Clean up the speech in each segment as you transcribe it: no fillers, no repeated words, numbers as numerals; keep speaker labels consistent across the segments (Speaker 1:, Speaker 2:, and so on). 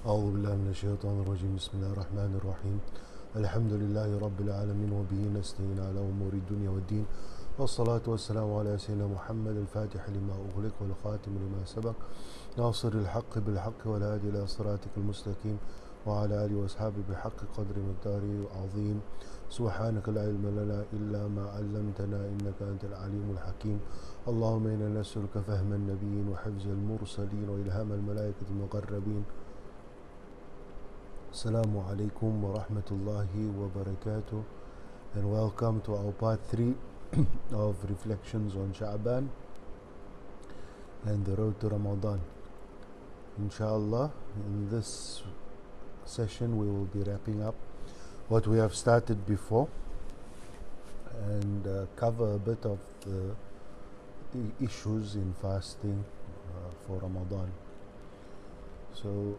Speaker 1: أعوذ بالله من الشيطان الرجيم بسم الله الرحمن الرحيم الحمد لله رب العالمين وبه نستعين على أمور الدنيا والدين والصلاة والسلام على سيدنا محمد الفاتح لما أغلق والخاتم لما سبق ناصر الحق بالحق والهادي إلى صراطك المستقيم وعلى آله وأصحابه بحق قدر مقداره عظيم سبحانك لا علم لنا إلا ما علمتنا إنك أنت العليم الحكيم اللهم إنا نسألك فهم النبيين وحفظ المرسلين وإلهام الملائكة المقربين. Assalamu alaikum wa rahmatullahi wa barakatuh, and welcome to our part 3 of reflections on Shabaan and the road to Ramadan. Inshallah, in this session we will be wrapping up what we have started before and cover a bit of the issues in fasting for Ramadan. So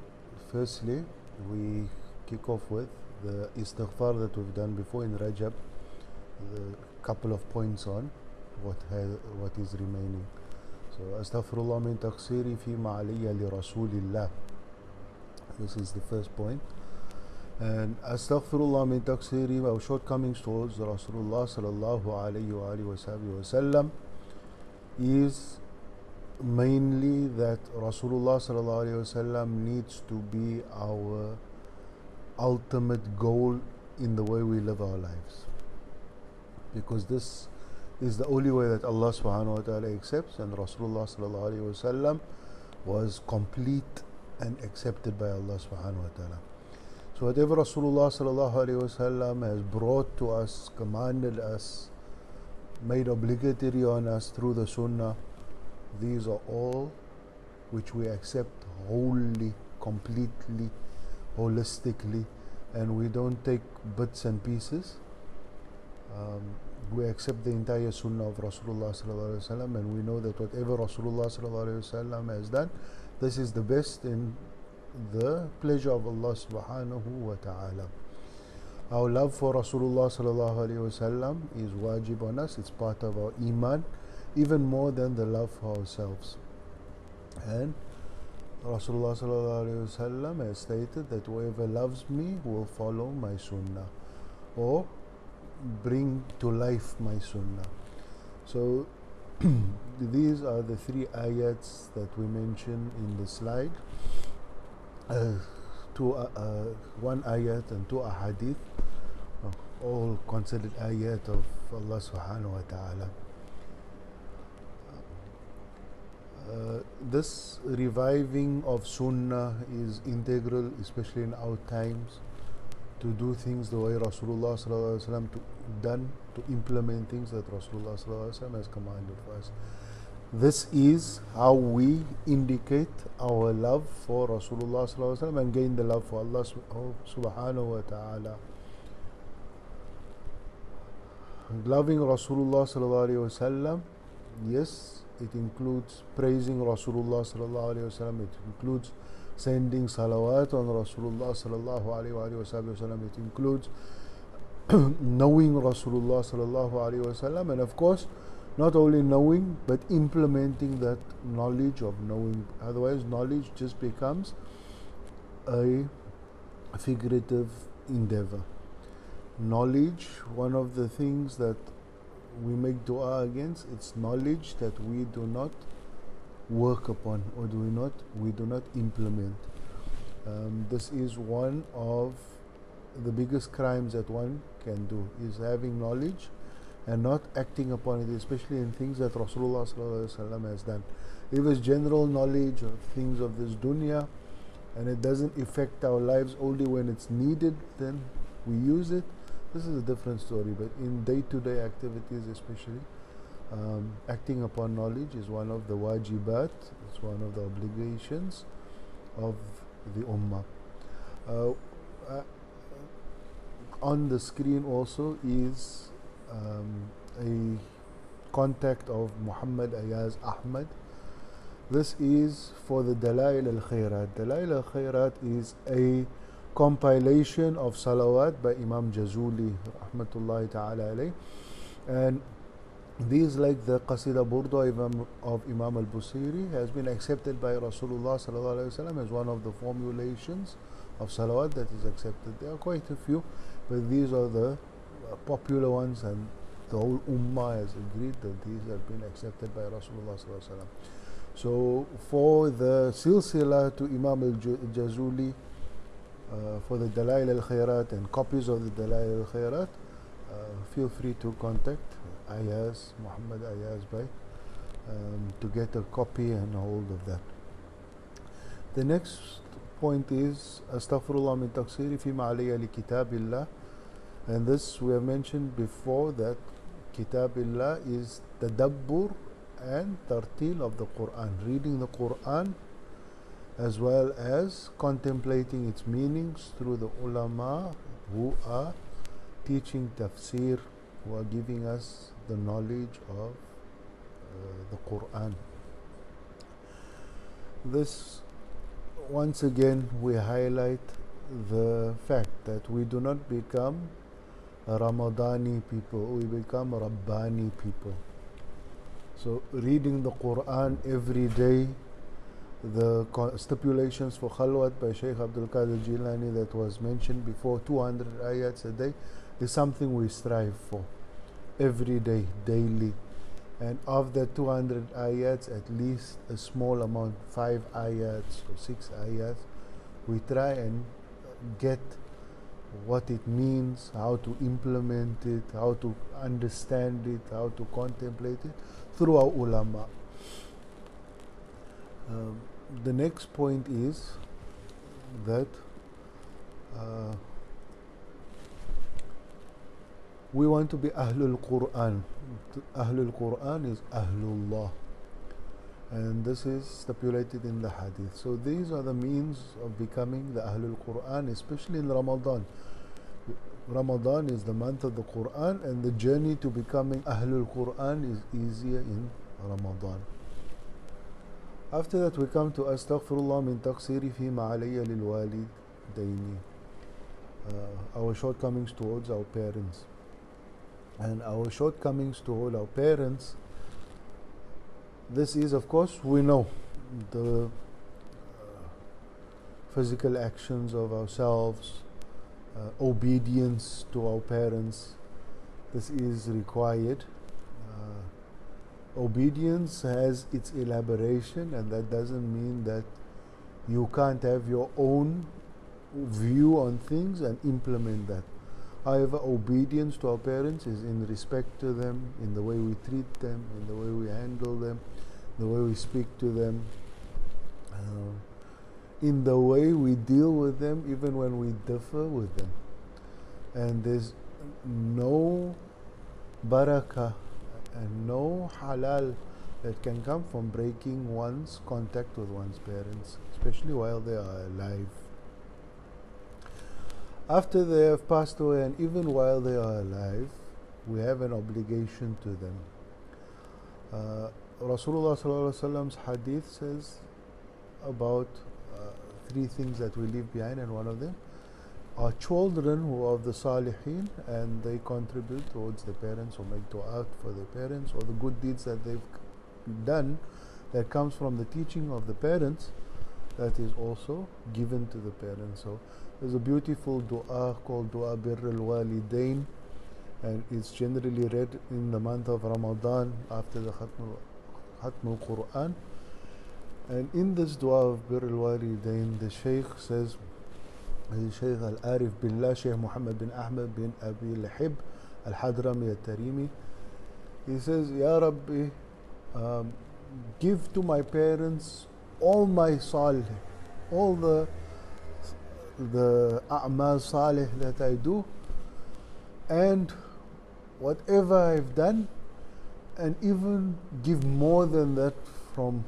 Speaker 1: firstly, we kick off with the Istighfaar that we've done before in Rajab, the couple of points on what is remaining. So Astaghfirullah min taqsiri fi ma'aliya li Rasulillah. This is the first point. And Astaghfirullah min taqsiri, our shortcomings towards Rasulullah sallallahu alayhi wa sallam is mainly that Rasulullah sallallahu alaihi wasallam needs to be our ultimate goal in the way we live our lives, because this is the only way that Allah subhanahu wa ta'ala accepts, and Rasulullah sallallahu alaihi wasallam was complete and accepted by Allah subhanahu wa ta'ala. So whatever Rasulullah sallallahu alaihi wasallam has brought to us, commanded us, made obligatory on us through the sunnah, these are all which we accept wholly, completely, holistically, and we don't take bits and pieces. We accept the entire sunnah of Rasulullah sallallahu alaihi wasallam, and we know that whatever Rasulullah sallallahu alaihi wasallam has done, this is the best in the pleasure of Allah subhanahu wa ta'ala. Our love for Rasulullah sallallahu alaihi wasallam is wajib on us. It's part of our iman, even more than the love for ourselves. And Rasulullah sallallahu alaihi wasallam has stated that whoever loves me will follow my sunnah, or bring to life my sunnah. So these are the 3 ayats that we mentioned in the slide. One ayat and 2 ahadith, all considered ayat of Allah subhanahu wa ta'ala. This reviving of sunnah is integral, especially in our times, to do things the way Rasulullah sallallahu alaihi wasallam done, to implement things that Rasulullah sallallahu alaihi wasallam has commanded for us. This is how we indicate our love for Rasulullah sallallahu alaihi wasallam and gain the love for Allah subhanahu wa ta'ala. Loving Rasulullah sallallahu alaihi wasallam, yes, it includes praising Rasulullah sallallahu alaihi wasallam. It includes sending salawat on Rasulullah sallallahu alaihi wasallam. It includes knowing Rasulullah sallallahu alaihi wasallam, and of course, not only knowing but implementing that knowledge of knowing. Otherwise, knowledge just becomes a figurative endeavor. Knowledge, one of the things that we make dua against, it's knowledge that we do not work upon, or we do not implement. This is one of the biggest crimes that one can do, is having knowledge and not acting upon it, especially in things that Rasulullah sallallahu alaihi wasallam has done. If it's general knowledge of things of this dunya and it doesn't affect our lives only when it's needed, then we use it. This is a different story, but in day-to-day activities especially, acting upon knowledge is one of the wajibat, it's one of the obligations of the ummah. On the screen also is a contact of Muhammad Ayaz Ahmad. This is for the Dalail al-Khairat. Dalail al-Khairat is a compilation of salawat by Imam Jazuli rahmatullahi ta'ala alayh, and These, like the Qasida Burda of Imam al-Busiri, has been accepted by Rasulullah sallallahu alaihi wasallam as one of the formulations of salawat that is accepted. There are quite a few, but these are the popular ones, and the whole ummah has agreed that these have been accepted by Rasulullah sallallahu alaihi wasallam. So for the silsila to Imam al-Jazuli, for the Dalail al-Khairat and copies of the Dalail al-Khairat, feel free to contact Ayaz, Muhammad Ayaz Bhai, to get a copy and hold of that. The next point is Astaghfirullah min taqsiri fima alayya li kitabillah, and this we have mentioned before, that kitabillah is tadabbur and tartil of the Quran, reading the Quran as well as contemplating its meanings through the ulama who are teaching tafsir, who are giving us the knowledge of the Quran. This, once again, we highlight the fact that we do not become Ramadani people, we become Rabbani people. So reading the Quran every day, the stipulations for khalwat by Sheikh Abdul Qadir Jilani that was mentioned before, 200 ayats a day, is something we strive for every day, daily. And of the 200 ayats, at least a small amount, 5 ayats or 6 ayats, we try and get what it means, how to implement it, how to understand it, how to contemplate it through our ulama. The next point is that we want to be Ahlul Quran. Ahlul Quran is Ahlullah, and this is stipulated in the hadith. So these are the means of becoming the Ahlul Quran, especially in Ramadan. Ramadan is the month of the Quran, and the journey to becoming Ahlul Quran is easier in Ramadan. After that, we come to Astaghfirullah min taqsiri fima alayya lil walidaini, our shortcomings towards our parents. And our shortcomings toward our parents, this is, of course, we know the physical actions of ourselves, obedience to our parents. This is required. Obedience has its elaboration, and that doesn't mean that you can't have your own view on things and implement that. However, obedience to our parents is in respect to them, in the way we treat them, in the way we handle them, the way we speak to them, in the way we deal with them, even when we differ with them. And there's no barakah and no halal that can come from breaking one's contact with one's parents, especially while they are alive. After they have passed away, and even while they are alive, we have an obligation to them. Rasulullah sallallahu alaihi wasallam's hadith says about 3 things that we leave behind, and one of them are children who are of the salihin, and they contribute towards their parents or make dua for their parents, or the good deeds that they've done that comes from the teaching of the parents, that is also given to the parents. So there's a beautiful dua called Dua Birr al-Walidain, and it's generally read in the month of Ramadan after the Khatm al-Quran. And in this dua of Birr al-Walidain, the Sheikh says, Sheikh al-Arif Billah, Sheikh Muhammad bin Ahmad bin Abi Lahib al-Hadrami al-Tarimi, he says, Ya Rabbi, give to my parents all my salih, all the a'mal salih that I do, and whatever I've done, and even give more than that from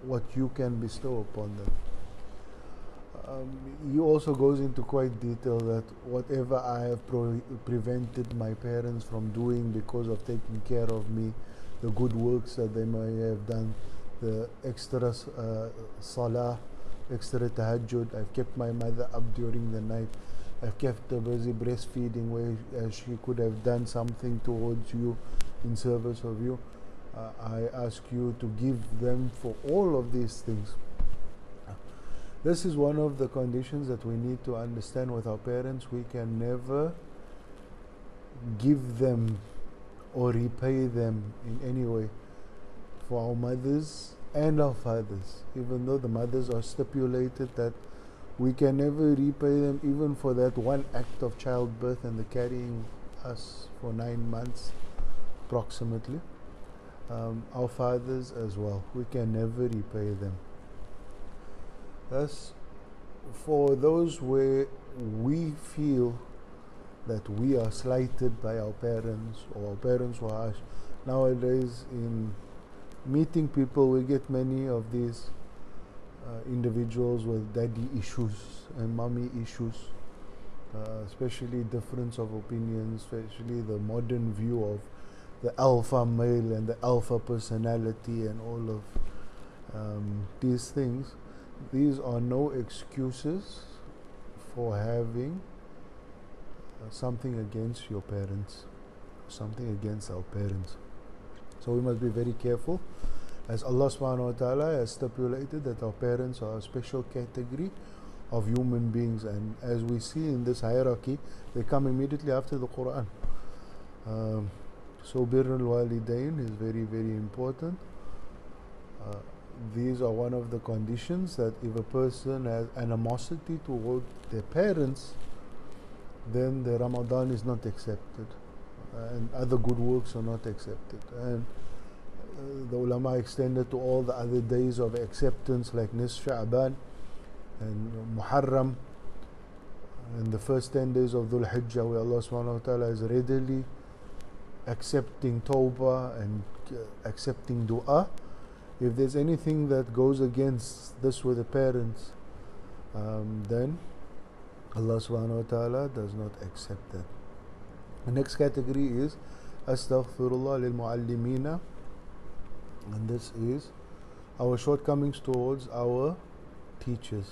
Speaker 1: what you can bestow upon them. He also goes into quite detail that whatever I have prevented my parents from doing because of taking care of me, the good works that they may have done, the extra salah, extra tahajjud, I've kept my mother up during the night, I've kept her busy breastfeeding where she could have done something towards you, in service of you. I ask you to give them for all of these things. This is one of the conditions that we need to understand with our parents. We can never give them or repay them in any way. For our mothers and our fathers, even though the mothers are stipulated that we can never repay them even for that one act of childbirth and the carrying us for 9 months approximately. Our fathers as well, we can never repay them. Thus, for those where we feel that we are slighted by our parents, or our parents were harsh, nowadays in meeting people we get many of these individuals with daddy issues and mommy issues, especially difference of opinions, especially the modern view of the alpha male and the alpha personality and all of these things. These are no excuses for having something against your parents, something against our parents. So we must be very careful, as Allah subhanahu wa ta'ala has stipulated that our parents are a special category of human beings, and as we see in this hierarchy, they come immediately after the Quran. So birrul walidain is very, very important. These are one of the conditions that if a person has animosity toward their parents, then the Ramadan is not accepted, and other good works are not accepted. And the ulama extended to all the other days of acceptance like Shabaan and Muharram and the first 10 days of Dhul Hijjah, where Allah subhanahu wa ta'ala is readily accepting tawbah and accepting dua. If there's anything that goes against this with the parents, then Allah subhanahu wa ta'ala does not accept that. The next category is Astaghfirullah lil muallimina, and this is our shortcomings towards our teachers.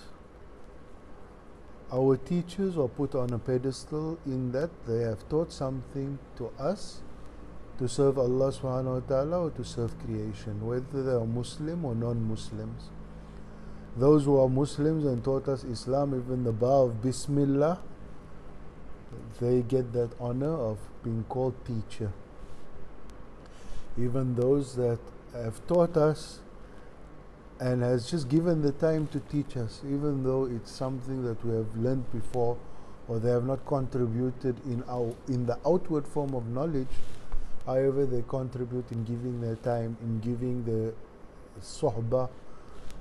Speaker 1: Our teachers are put on a pedestal in that they have taught something to us to serve Allah subhanahu wa ta'ala or to serve creation, whether they are Muslim or non-Muslims. Those who are Muslims and taught us Islam, even the ba of Bismillah, they get that honor of being called teacher. Even those that have taught us and has just given the time to teach us, even though it's something that we have learned before or they have not contributed in the outward form of knowledge, however they contribute in giving their time, in giving the suhbah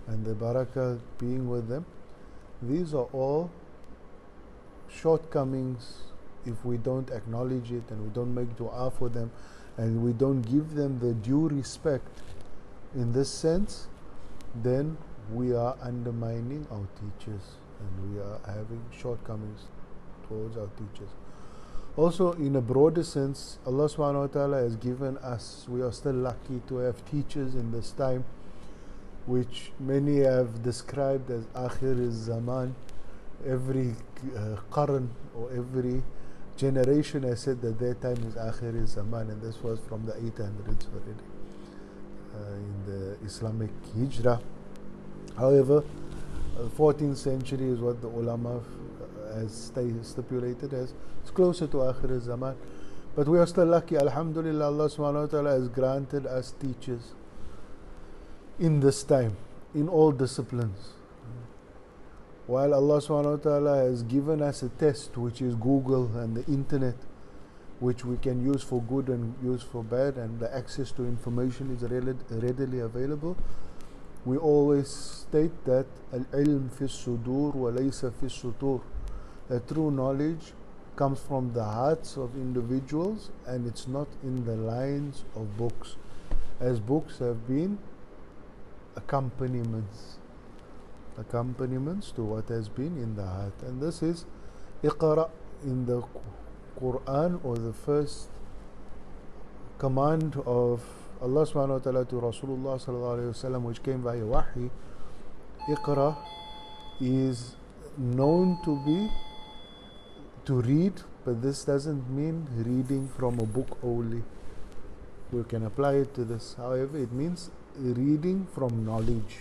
Speaker 1: and the barakah being with them. These are all shortcomings if we don't acknowledge it and we don't make dua for them and we don't give them the due respect in this sense, then we are undermining our teachers and we are having shortcomings towards our teachers. Also, in a broader sense, Allah subhanahu wa ta'ala has given us, we are still lucky to have teachers in this time, which many have described as Akhir al-Zaman. Every Qarn or every generation has said that their time is Akhir al-Zaman, and this was from the 800s already in the Islamic Hijrah. However, 14th century is what the ulama has stipulated as it's closer to Akhir al-Zaman. But we are still lucky, alhamdulillah, Allah subhanahu wa ta'ala has granted us teachers in this time, in all disciplines. While Allah subhanahu wa ta'ala has given us a test, which is Google and the internet, which we can use for good and use for bad, and the access to information is readily available, we always state that al-ilm fi sudur wa laysa fi sutur. That true knowledge comes from the hearts of individuals and it's not in the lines of books, as books have been accompaniments to what has been in the heart. And this is Iqra in the Quran, or the first command of Allah subhanahu wa ta'ala to Rasulullah sallallahu alayhi wa sallam, which came via wahi. Iqra is known to be to read, but this doesn't mean reading from a book only. we can apply it to this. However, it means reading from knowledge,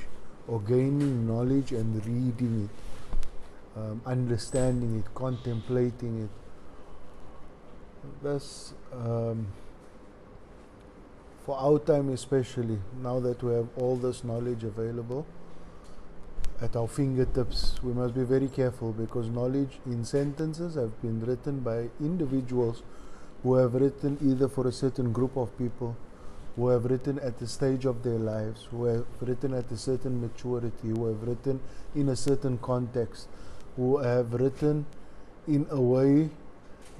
Speaker 1: or gaining knowledge and reading it, understanding it, contemplating it. Thus, for our time especially, now that we have all this knowledge available at our fingertips, we must be very careful, because knowledge in sentences have been written by individuals who have written either for a certain group of people, who have written at the stage of their lives, who have written at a certain maturity, who have written in a certain context, who have written in a way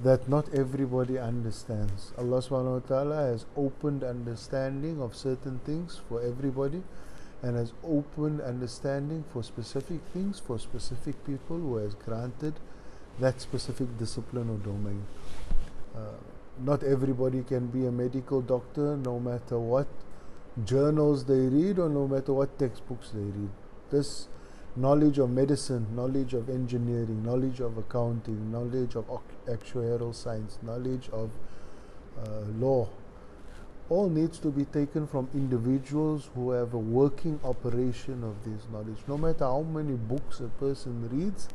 Speaker 1: that not everybody understands. Allah subhanahu wa ta'ala has opened understanding of certain things for everybody, and has opened understanding for specific things for specific people, who has granted that specific discipline or domain. Not everybody can be a medical doctor, no matter what journals they read or no matter what textbooks they read. This knowledge of medicine, knowledge of engineering, knowledge of accounting, knowledge of actuarial science, knowledge of law, all needs to be taken from individuals who have a working operation of this knowledge. No matter how many books a person reads,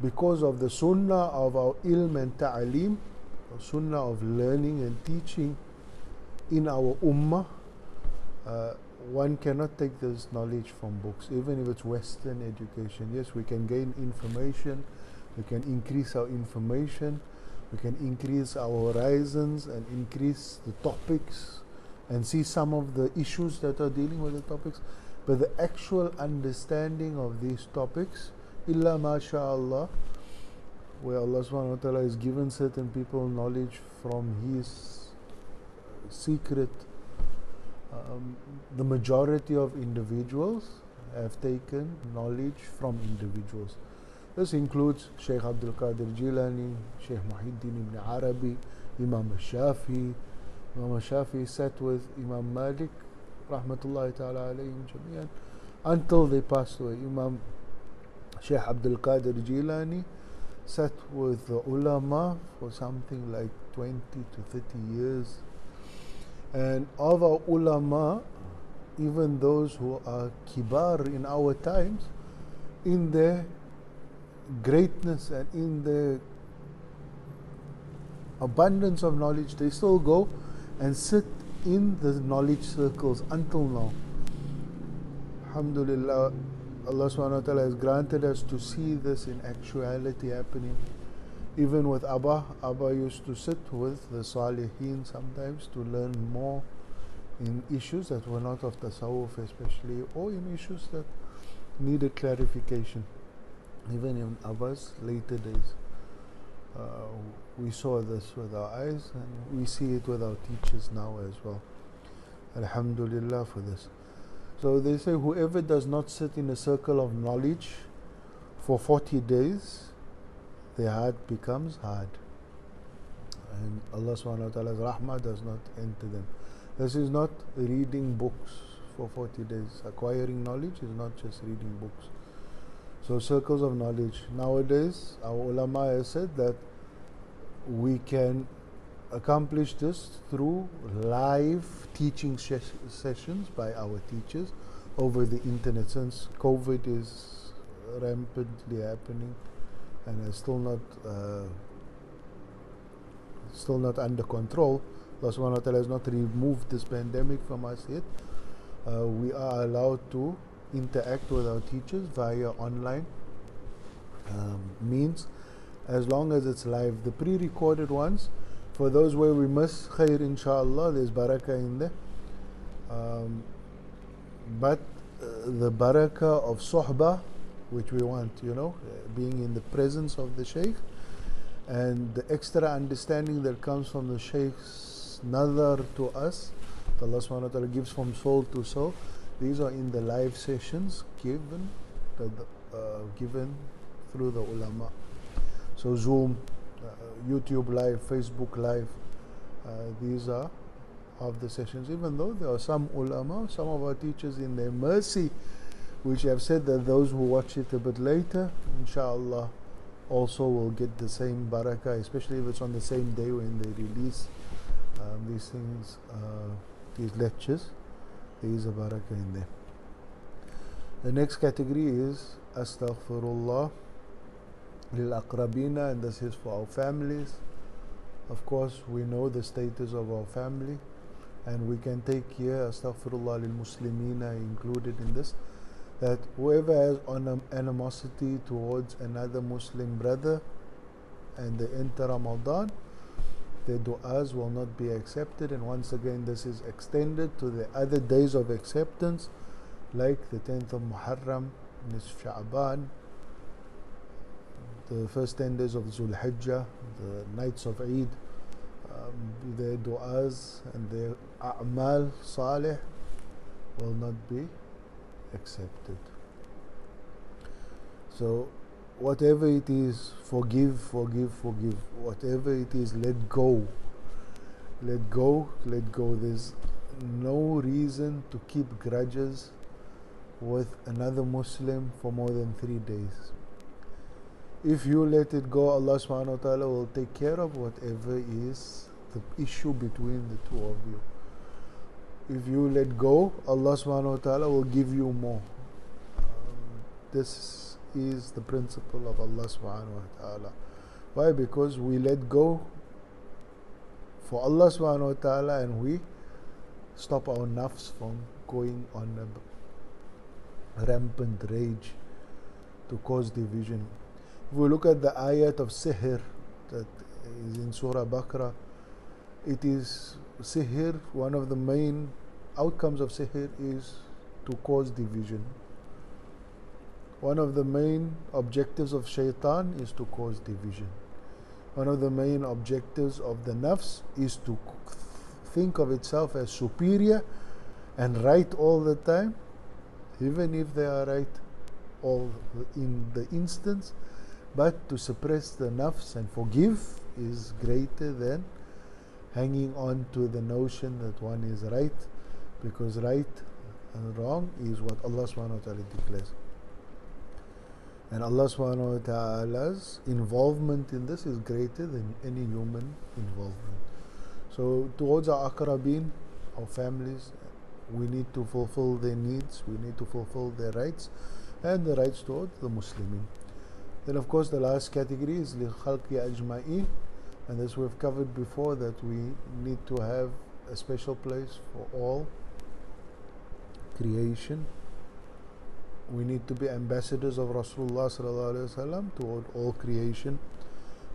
Speaker 1: because of the sunnah of our ilm and ta'aleem, sunnah of learning and teaching in our ummah, one cannot take this knowledge from books, even if it's Western education. Yes, we can gain information, we can increase our information, we can increase our horizons and increase the topics and see some of the issues that are dealing with the topics, but the actual understanding of these topics, illa masha'Allah, where Allah subhanahu wa ta'ala has given certain people knowledge from His secret. The majority of individuals have taken knowledge from individuals. This includes Sheikh Abdul Qadir Jilani, Sheikh Muhyiddin ibn Arabi, Imam al-Shafi. Imam al-Shafi sat with Imam Malik, rahmatullahi ta'ala alayhim jami'an, until they passed away. Imam Sheikh Abdul Qadir Jilani sat with the ulama for something like 20 to 30 years. And of our ulama, even those who are kibar in our times, in their greatness and in their abundance of knowledge, they still go and sit in the knowledge circles until now. Alhamdulillah, Allah subhanahu wa ta'ala has granted us to see this in actuality happening. Even with Abba used to sit with the Salihin sometimes to learn more in issues that were not of tasawwuf especially, or in issues that needed clarification. Even in Abba's later days, we saw this with our eyes, and we see it with our teachers now as well. Alhamdulillah for this. So they say whoever does not sit in a circle of knowledge for 40 days, their heart becomes hard, and Allah subhanahu wa ta'ala's rahmah does not enter them. This is not reading books for 40 days. Acquiring knowledge is not just reading books. So circles of knowledge. Nowadays, our ulama has said that we can accomplish this through live teaching sessions by our teachers over the internet. Since COVID is rampantly happening and is still not under control, Allah subhanahu wa ta'ala has not removed this pandemic from us yet. We are allowed to interact with our teachers via online means, as long as it's live. The pre-recorded ones, for those where we miss, khair inshallah, there's barakah in there. But the barakah of sohbah, which we want, being in the presence of the Sheikh, and the extra understanding that comes from the Sheikh's nazar to us, that Allah subhanahu wa ta'ala gives from soul to soul. These are in the live sessions given through the ulama. So Zoom, YouTube live, Facebook live, these are of the sessions. Even though there are some ulama, some of our teachers in their mercy, which have said that those who watch it a bit later, inshallah, also will get the same barakah, especially if it's on the same day when they release these things, these lectures, there is a barakah in them. The next category is Astaghfirullah lil aqrabina, and this is for our families. Of course, we know the status of our family, and we can take here Astaghfirullah lil muslimina included in this, that whoever has animosity towards another Muslim brother and they enter Ramadan, their du'as will not be accepted. And once again, this is extended to the other days of acceptance, like the 10th of Muharram, Nisf Shabaan, the first 10 days of Zul Hijjah, the nights of Eid. Their du'as and their a'mal salih will not be accepted. So whatever it is, forgive. Whatever it is, let go. There's no reason to keep grudges with another Muslim for more than 3 days. If you let it go, Allah subhanahu wa ta'ala will take care of whatever is the issue between the two of you. If you let go, Allah subhanahu wa ta'ala will give you more. This is the principle of Allah subhanahu wa ta'ala. Why? Because we let go for Allah subhanahu wa ta'ala, and we stop our nafs from going on a rampant rage to cause division. If we look at the ayat of sihr that is in Surah Baqarah, it is sihr, one of the main outcomes of sihr is to cause division. One of the main objectives of shaitan is to cause division. One of the main objectives of the nafs is to think of itself as superior and right all the time, even if they are right all in the instance. But to suppress the nafs and forgive is greater than hanging on to the notion that one is right, because right and wrong is what Allah subhanahu wa ta'ala declares. And Allah subhanahu wa ta'ala's involvement in this is greater than any human involvement. So towards our aqrabin, our families, we need to fulfill their needs, we need to fulfill their rights, and the rights towards the Muslimin. Then of course the last category is li khalqi ajma'in, and this we've covered before, that we need to have a special place for all creation. We need to be ambassadors of Rasulullah sallallahu alaihi wasallam toward all creation.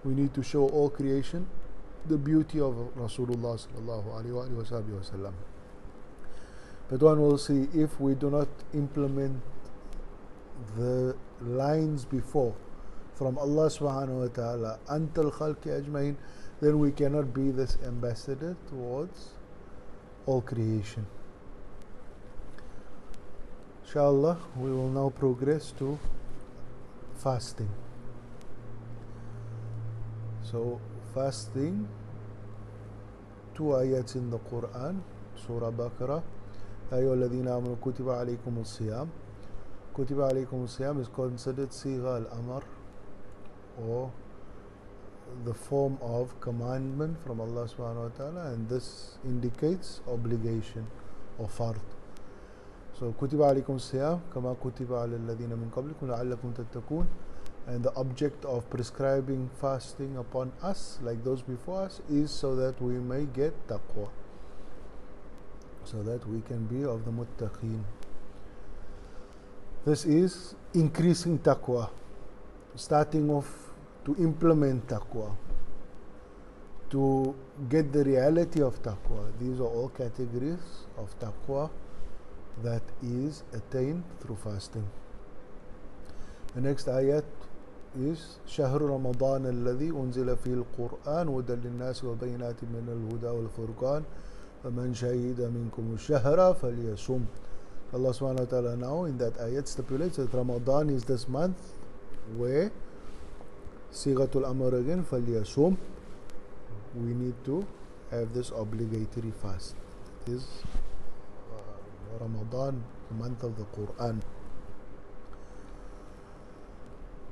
Speaker 1: We need to show all creation the beauty of Rasulullah sallallahu alaihi wasallam. But one will see, if we do not implement the lines before from Allah subhanahu wa ta'ala, Antal Khalqi Ajmain, then we cannot be this ambassador towards all creation. Inshallah, we will now progress to fasting. So, fasting, 2 ayats in the Quran, Surah Baqarah, أَيُّهَا الَّذِينَ آمَنُوا كُتِبَ عَلَيْكُمُ الصِّيَامُ. Kutiba alaykum al-siyam is considered sigha al-amr, or the form of commandment from Allah subhanahu wa ta'ala, and this indicates obligation or fard. So kutiba alaykum al-siyam kama kutiba ala alladhina min qablikum la'allakum tattaqun, and the object of prescribing fasting upon us like those before us is so that we may get taqwa, so that we can be of the muttaqeen. This is increasing taqwa, starting off to implement taqwa, to get the reality of taqwa. These are all categories of taqwa that is attained through fasting. The next ayat is شهر رمضان الذي أنزل فيه القرآن هدى للناس وبينات من الهدى والفرقان فمن شهد منكم الشهر فليصم. Allah subhanahu wa ta'ala now in that ayat stipulates that Ramadan is this month where Sighatul Amr again, فَلْيَصُمْ, we need to have this obligatory fast. It is Ramadan, the month of the Quran.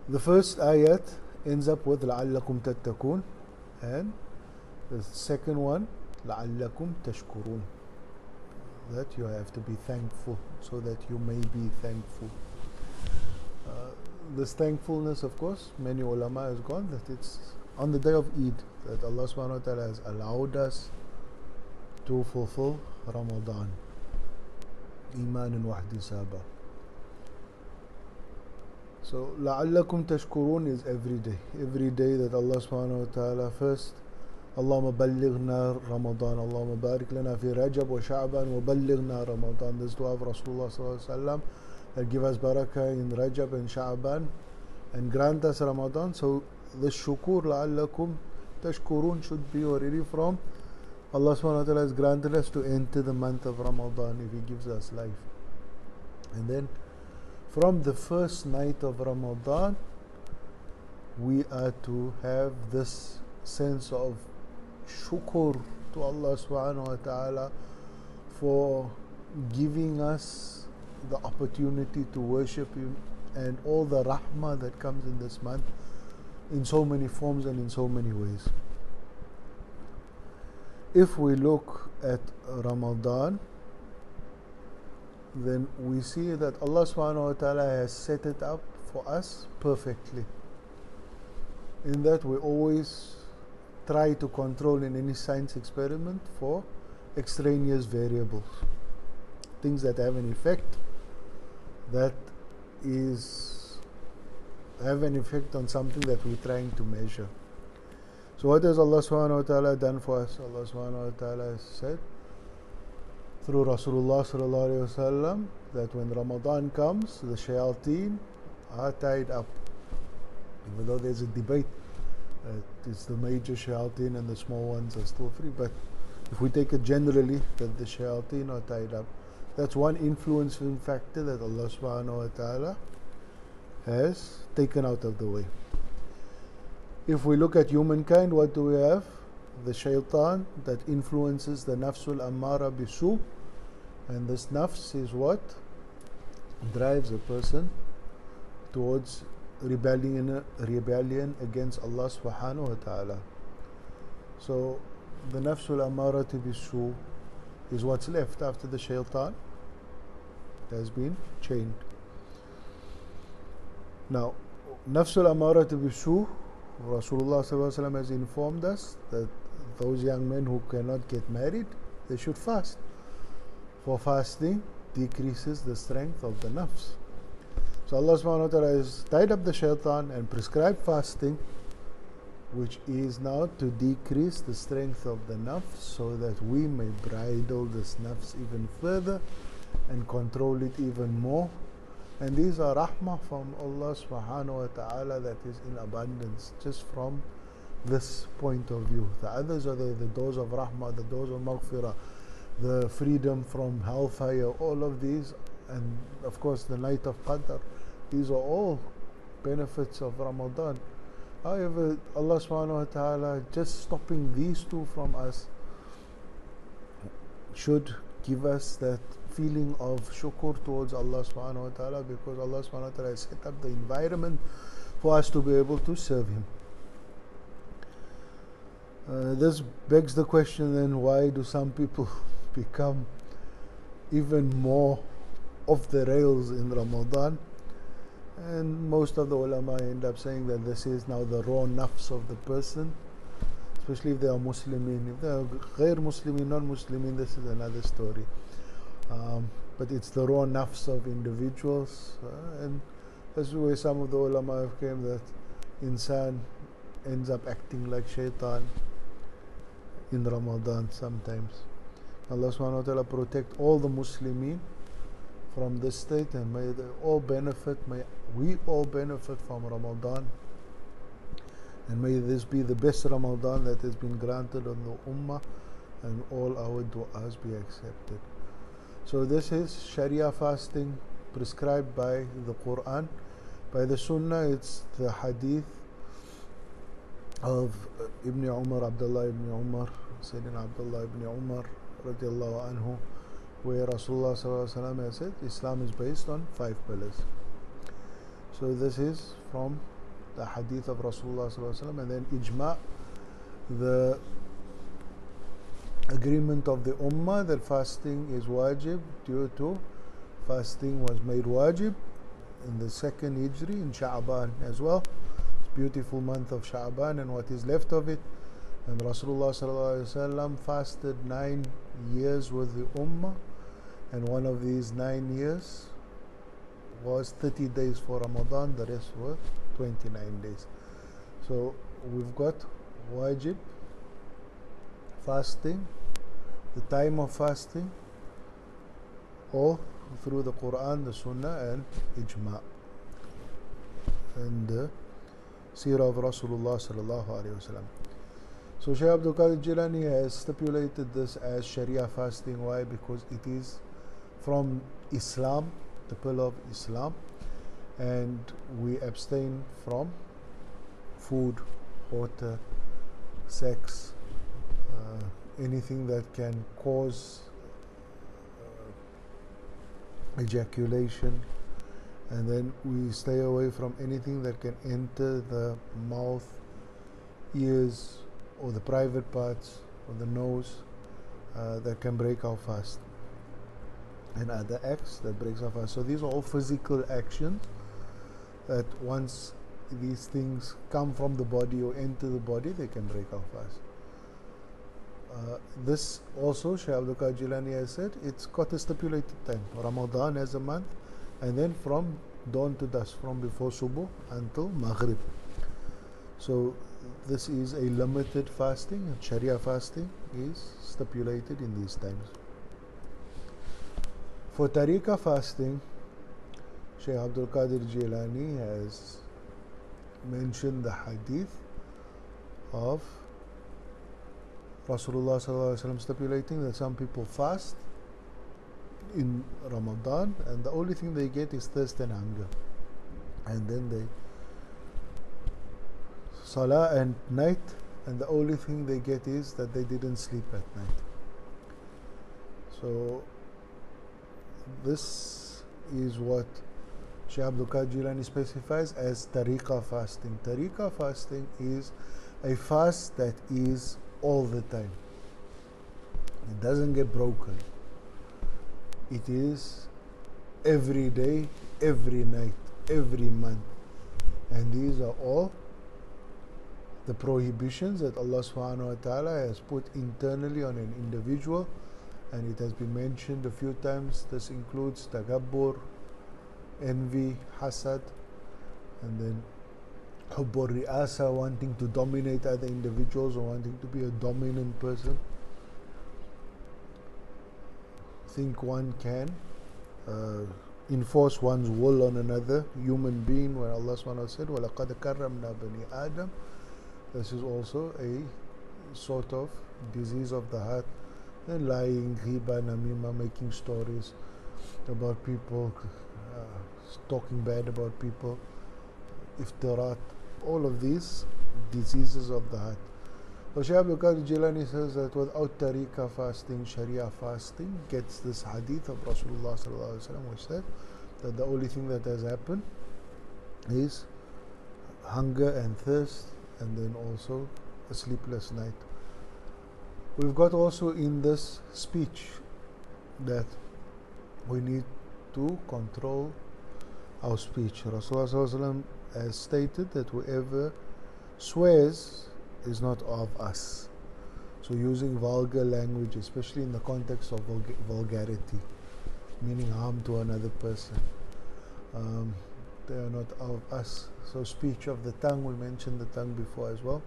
Speaker 1: The first ayat ends up with لَعَلَّكُمْ تَتَّقُونَ, and the second one لَعَلَّكُمْ تَشْكُرُونَ. That you have to be thankful, so that you may be thankful. This thankfulness, of course, many ulama has gone that it's on the day of Eid that Allah subhanahu wa ta'ala has allowed us to fulfill Ramadan. Iman wa ihtisaba. So, لَعَلَّكُمْ تَشْكُرُونَ is every day. Every day that Allah subhanahu wa ta'ala first, اللهم بلغنا رمضان اللهم بارك لنا في رجب وشعبان وبلغنا رمضان. This dua of Rasulullah sallallahu alaihi wasallam that give us barakah in Rajab and Sha'ban and grant us Ramadan. So the shukur لَعَلَّكُمْ تَشْكُرُونَ should be already from Allah subhanahu wa ta'ala has granted us to enter the month of Ramadan if He gives us life. And then from the first night of Ramadan we are to have this sense of shukr to Allah subhanahu wa ta'ala for giving us the opportunity to worship Him and all the rahmah that comes in this month in so many forms and in so many ways. If we look at Ramadan, then we see that Allah subhanahu wa ta'ala has set it up for us perfectly, in that we always try to control in any science experiment for extraneous variables, things that have an effect, that have an effect on something that we're trying to measure. So what has Allah subhanahu wa ta'ala done for us? Allah subhanahu wa ta'ala has said through Rasulullah sallallahu alayhi wa sallam that when Ramadan comes, the shayateen are tied up. Even though there's a debate, it's the major shayateen and the small ones are still free, but if we take it generally that the shayateen are tied up, that's one influencing factor that Allah subhanahu wa ta'ala has taken out of the way. If we look at humankind, what do we have? The shaitan that influences the nafsul ammara bisu, and this nafs is what drives a person towards rebellion against Allah subhanahu wa ta'ala. So the nafsul ammara bisu is what's left after the shaitan has been chained. Now, nafsul ammara bisu, Rasulullah sallallahu alaihi wasallam has informed us that those young men who cannot get married, they should fast. For fasting decreases the strength of the nafs. So Allah subhanahu wa ta'ala has tied up the shaitan and prescribed fasting, which is now to decrease the strength of the nafs so that we may bridle this nafs even further and control it even more. And these are rahmah from Allah subhanahu wa ta'ala that is in abundance, just from this point of view. The others are the doors of rahmah, the doors of maghfirah, the freedom from hellfire, all of these, and of course the night of Qadr. These are all benefits of Ramadan. However, Allah subhanahu wa ta'ala just stopping these two from us should give us that feeling of shukr towards Allah subhanahu wa ta'ala, because Allah subhanahu wa ta'ala has set up the environment for us to be able to serve Him. This begs the question then, why do some people become even more off the rails in Ramadan? And most of the ulama end up saying that this is now the raw nafs of the person, especially if they are Muslimin. If they are ghair Muslimin, non-Muslimin, this is another story. But it's the raw nafs of individuals, and that's where some of the ulama have came that insan ends up acting like shaitan in Ramadan sometimes. Allah subhanahu wa ta'ala protect all the Muslimin from this state, and may they all benefit, may we all benefit from Ramadan, and may this be the best Ramadan that has been granted on the Ummah, and all our du'as be accepted. So this is Sharia fasting prescribed by the Quran. By the Sunnah, it's the hadith of Ibn Umar, Abdullah ibn Umar, Sayyidina Abdullah ibn Umar radiallahu anhu, where Rasulullah sallallahu alaihi wasallam has said Islam is based on 5 pillars. So this is from the hadith of Rasulullah sallallahu alaihi wasallam, and then ijma', the agreement of the Ummah that fasting is wajib due to fasting was made wajib in the second Hijri in Shabaan as well. It's beautiful month of Shabaan and what is left of it. And Rasulullah sallallahu alaihi wasallam fasted 9 years with the Ummah, and one of these 9 years was 30 days for Ramadan, the rest were 29 days. So we've got wajib, fasting, the time of fasting, all through the Quran, the Sunnah and Ijma' and the Seerah of Rasulullah sallallahu alaihi wasallam. So Shaykh Abdul Qadir Jilani has stipulated this as Sharia fasting. Why? Because it is from Islam, the pillar of Islam, and we abstain from food, water, sex, anything that can cause ejaculation, and then we stay away from anything that can enter the mouth, ears, or the private parts, or the nose, that can break our fast, and other acts that breaks our fast. So these are all physical actions that once these things come from the body or enter the body, they can break our fast. This also, Shaykh Abdul Qadir Jilani has said, it's got a stipulated time. Ramadan as a month, and then from dawn to dusk, from before Subuh until Maghrib. So this is a limited fasting, and Sharia fasting is stipulated in these times. For Tariqah fasting, Shaykh Abdul Qadir Jilani has mentioned the hadith of Rasulullah sallallahu alaihi wasallam stipulating that some people fast in Ramadan and the only thing they get is thirst and hunger, and then they salah at night and the only thing they get is that they didn't sleep at night. So this is what Shaykh Abdul Qadir Jilani specifies as Tariqah fasting. Tariqah fasting is a fast that is all the time. It doesn't get broken. It is every day, every night, every month. And these are all the prohibitions that Allah subhanahu wa ta'ala has put internally on an individual, and it has been mentioned a few times. This includes tagabbur, envy, hasad, and then hubbur ri'asa, wanting to dominate other individuals or wanting to be a dominant person. Think one can enforce one's will on another human being, where Allah subhanahu wa ta'ala said, وَلَقَدْ كَرَّمْنَا بَنِي آدَمَ. This is also a sort of disease of the heart. Then lying, ghiba, namima, making stories about people, talking bad about people, iftirat, all of these diseases of the heart. So Shaykh Abdul Qadir Jilani says that without tariqah fasting, Sharia fasting gets this hadith of Rasulullah sallallahu alaihi wasallam, which said that the only thing that has happened is hunger and thirst, and then also a sleepless night. We've got also in this speech that we need to control our speech. Rasulullah sallallahu alaihi wasallam has stated that whoever swears is not of us. So using vulgar language, especially in the context of vulgarity, meaning harm to another person, they are not of us. So speech of the tongue, we mentioned the tongue before as well.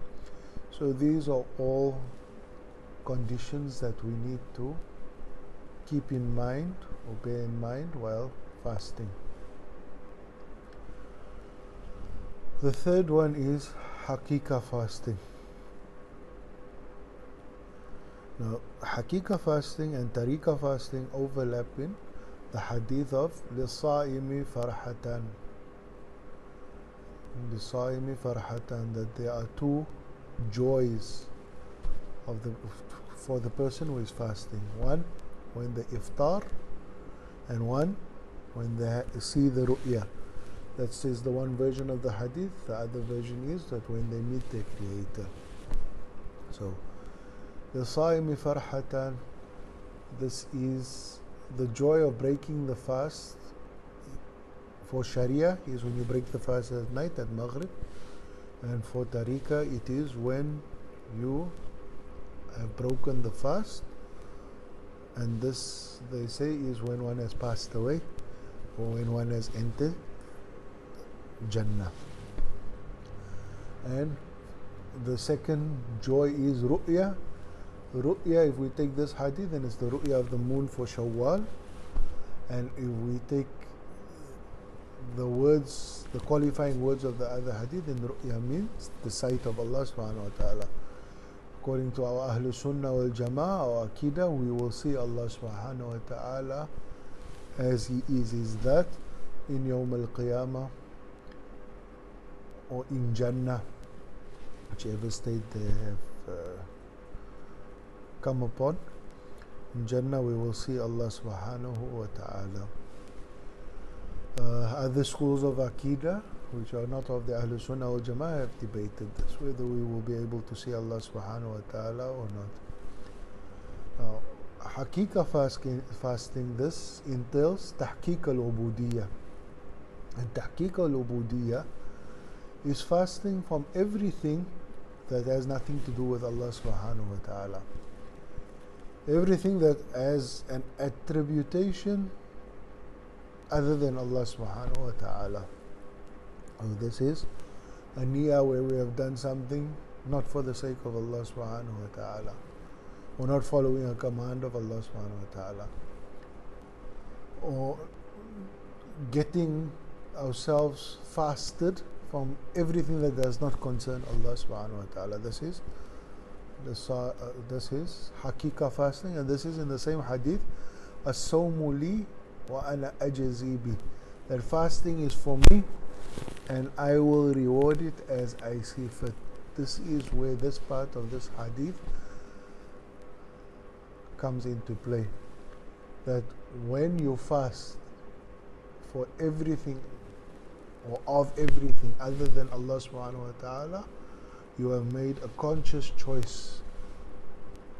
Speaker 1: So these are all conditions that we need to keep in mind or bear in mind while fasting. The third one is Haqiqah fasting. Now, Haqiqah fasting and Tariqah fasting overlap in the hadith of لِلصَّائِمِ فَرْحَةً. لِلصَّائِمِ فَرْحَةً, that there are two joys for the person who is fasting. One when they iftar, and one when they see the ru'ya. That is the one version of the hadith. The other version is that when they meet their Creator. So لِلصَّائِمِ فَرْحَةً. This is the joy of breaking the fast. For Sharia is when you break the fast at night, at Maghrib. And for Tariqah it is when you have broken the fast. And this, they say, is when one has passed away or when one has entered Jannah. And the second joy is ru'ya. Ru'ya, if we take this hadith, then it's the ru'ya of the moon for Shawwal. And if we take the words, the qualifying words of the other hadith, then ru'ya means the sight of Allah subhanahu wa ta'ala. According to our Ahlul Sunnah wal Jama'ah, our Aqidah, we will see Allah subhanahu wa ta'ala as He is that in Yawm al-Qiyamah or in Jannah, whichever state they have come upon. In Jannah we will see Allah subhanahu wa ta'ala. Other schools of Aqidah, which are not of the Ahlul Sunnah wal Jama'ah, have debated this, whether we will be able to see Allah subhanahu wa ta'ala or not. Now, Haqiqa fasting, this entails Tahqiq al-Ubudiyya. And Tahqiq al-Ubudiyya is fasting from everything that has nothing to do with Allah subhanahu wa ta'ala. Everything that has an attributation other than Allah subhanahu wa ta'ala. This is a niyyah where we have done something not for the sake of Allah subhanahu wa ta'ala, or not following a command of Allah subhanahu wa ta'ala, or getting ourselves fasted from everything that does not concern Allah subhanahu wa ta'ala. This is Haqiqa fasting, and this is in the same hadith, as-sawmu li wa ana ajzi bi, that fasting is for me and I will reward it as I see fit. This is where this part of this hadith comes into play, that when you fast for everything or of everything other than Allah subhanahu wa ta'ala, you have made a conscious choice.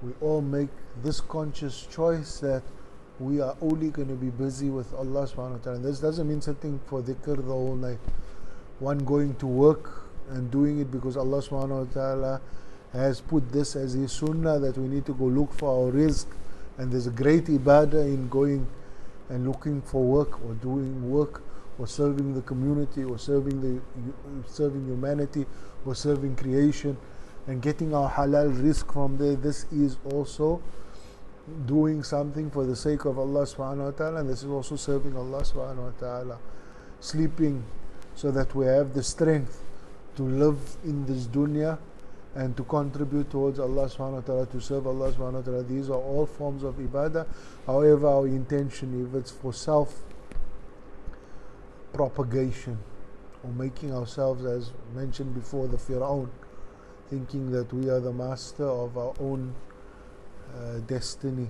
Speaker 1: We all make this conscious choice that we are only going to be busy with Allah subhanahu wa ta'ala. And this doesn't mean sitting for dhikr the whole night. One going to work and doing it because Allah subhanahu wa ta'ala has put this as His sunnah, that we need to go look for our rizq. And there's a great ibadah in going and looking for work or doing work or serving the community or serving humanity or serving creation and getting our halal rizq from there. This is also doing something for the sake of Allah subhanahu wa ta'ala, and this is also serving Allah subhanahu wa ta'ala. Sleeping so that we have the strength to live in this dunya and to contribute towards Allah subhanahu wa ta'ala, to serve Allah subhanahu wa ta'ala. These are all forms of ibadah. However, our intention, if it's for self propagation or making ourselves, as mentioned before, the Fir'aun, thinking that we are the master of our own destiny,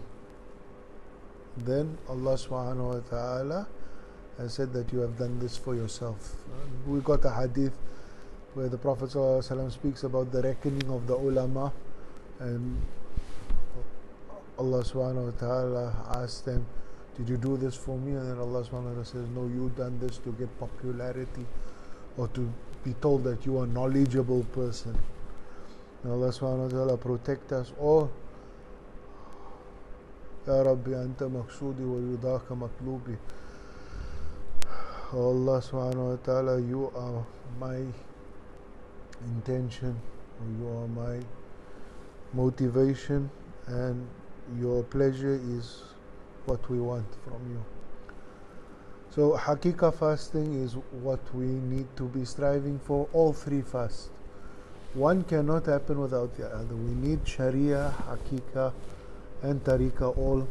Speaker 1: then Allah subhanahu wa ta'ala has said that you have done this for yourself. We got a hadith where the Prophet ﷺ speaks about the reckoning of the ulama, and Allah subhanahu wa ta'ala asked them, did you do this for me? And then Allah subhanahu wa ta'ala says, no, you done this to get popularity or to be told that you are a knowledgeable person. And Allah subhanahu wa ta'ala protect us all. Ya Rabbi anta maqsoodi wa yudaka matlubi. Oh Allah subhanahu wa ta'ala, you are my intention, you are my motivation, and your pleasure is what we want from you. So Haqiqa fasting is what we need to be striving for. All three fasts. One cannot happen without the other. We need Sharia, Haqiqa and Tariqah all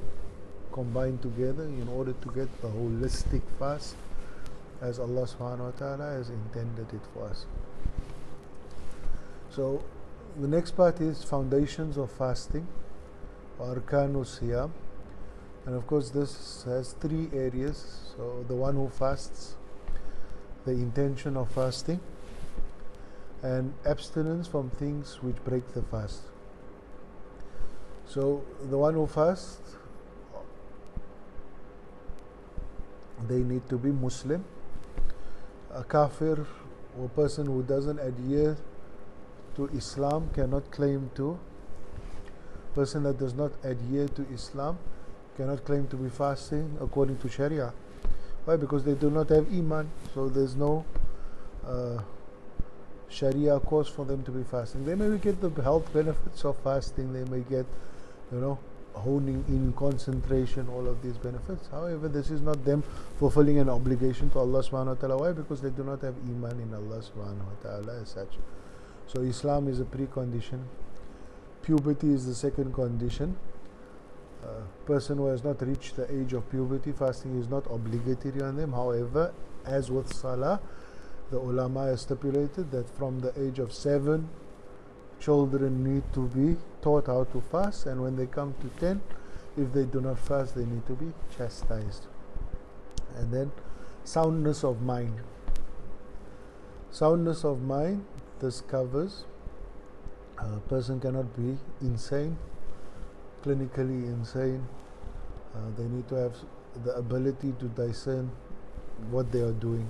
Speaker 1: combined together in order to get the holistic fast as Allah subhanahu wa ta'ala has intended it for us. So the next part is foundations of fasting, or Karnusia. And of course this has three areas. So the one who fasts, the intention of fasting, and abstinence from things which break the fast. So the one who fasts, they need to be Muslim. A kafir or a person who doesn't adhere to Islam cannot claim to. Person that does not adhere to Islam cannot claim to be fasting according to Sharia. Why? Because they do not have Iman. So there's no Sharia cause for them to be fasting. They may get the health benefits of fasting. They may get, honing in, concentration, all of these benefits. However, this is not them fulfilling an obligation to Allah subhanahu wa ta'ala. Why? Because they do not have Iman in Allah subhanahu wa ta'ala as such. So Islam is a precondition. Puberty is the second condition. Person who has not reached the age of puberty, fasting is not obligatory on them. However, as with Salah, the ulama has stipulated that from the age of 7, children need to be taught how to fast, and when they come to 10, if they do not fast, they need to be chastised. And then soundness of mind. Soundness of mind, this covers a person cannot be insane, clinically insane. They need to have the ability to discern what they are doing.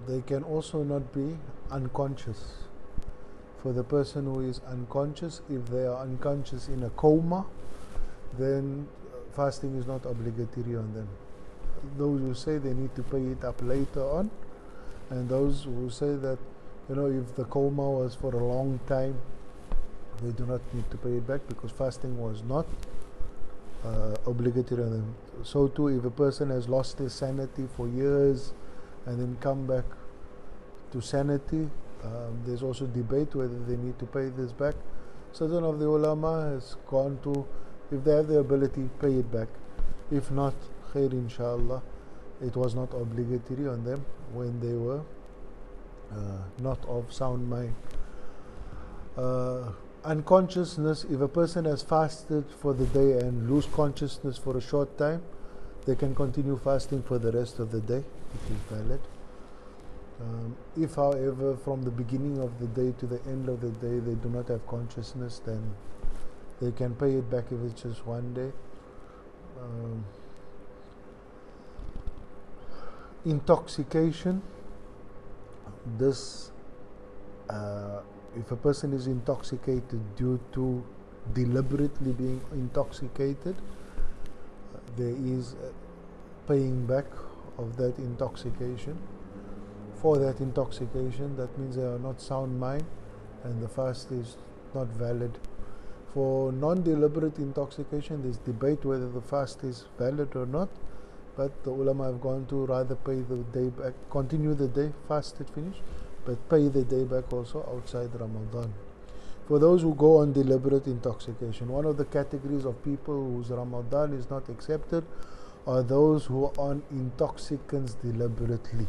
Speaker 1: They can also not be unconscious. For the person who is unconscious, if they are unconscious in a coma, then fasting is not obligatory on them. Those who say they need to pay it up later on, and those who say that if the coma was for a long time, they do not need to pay it back because fasting was not obligatory on them. So too, if a person has lost his sanity for years and then come back to sanity, there's also debate whether they need to pay this back. Certain of the ulama has gone to, if they have the ability, pay it back. If not, khair inshallah, it was not obligatory on them when they were not of sound mind. Unconsciousness, if a person has fasted for the day and lose consciousness for a short time, they can continue fasting for the rest of the day. It is valid. If, however, from the beginning of the day to the end of the day they do not have consciousness, then they can pay it back if it's just one day. Intoxication. This, if a person is intoxicated due to deliberately being intoxicated, there is paying back of that intoxication. For that intoxication, that means they are not sound mind and the fast is not valid. For non-deliberate intoxication, there's debate whether the fast is valid or not, but the ulama have gone to rather pay the day back, continue the day, fasted, finished, but pay the day back also outside Ramadan. For those who go on deliberate intoxication, one of the categories of people whose Ramadan is not accepted are those who are on intoxicants deliberately.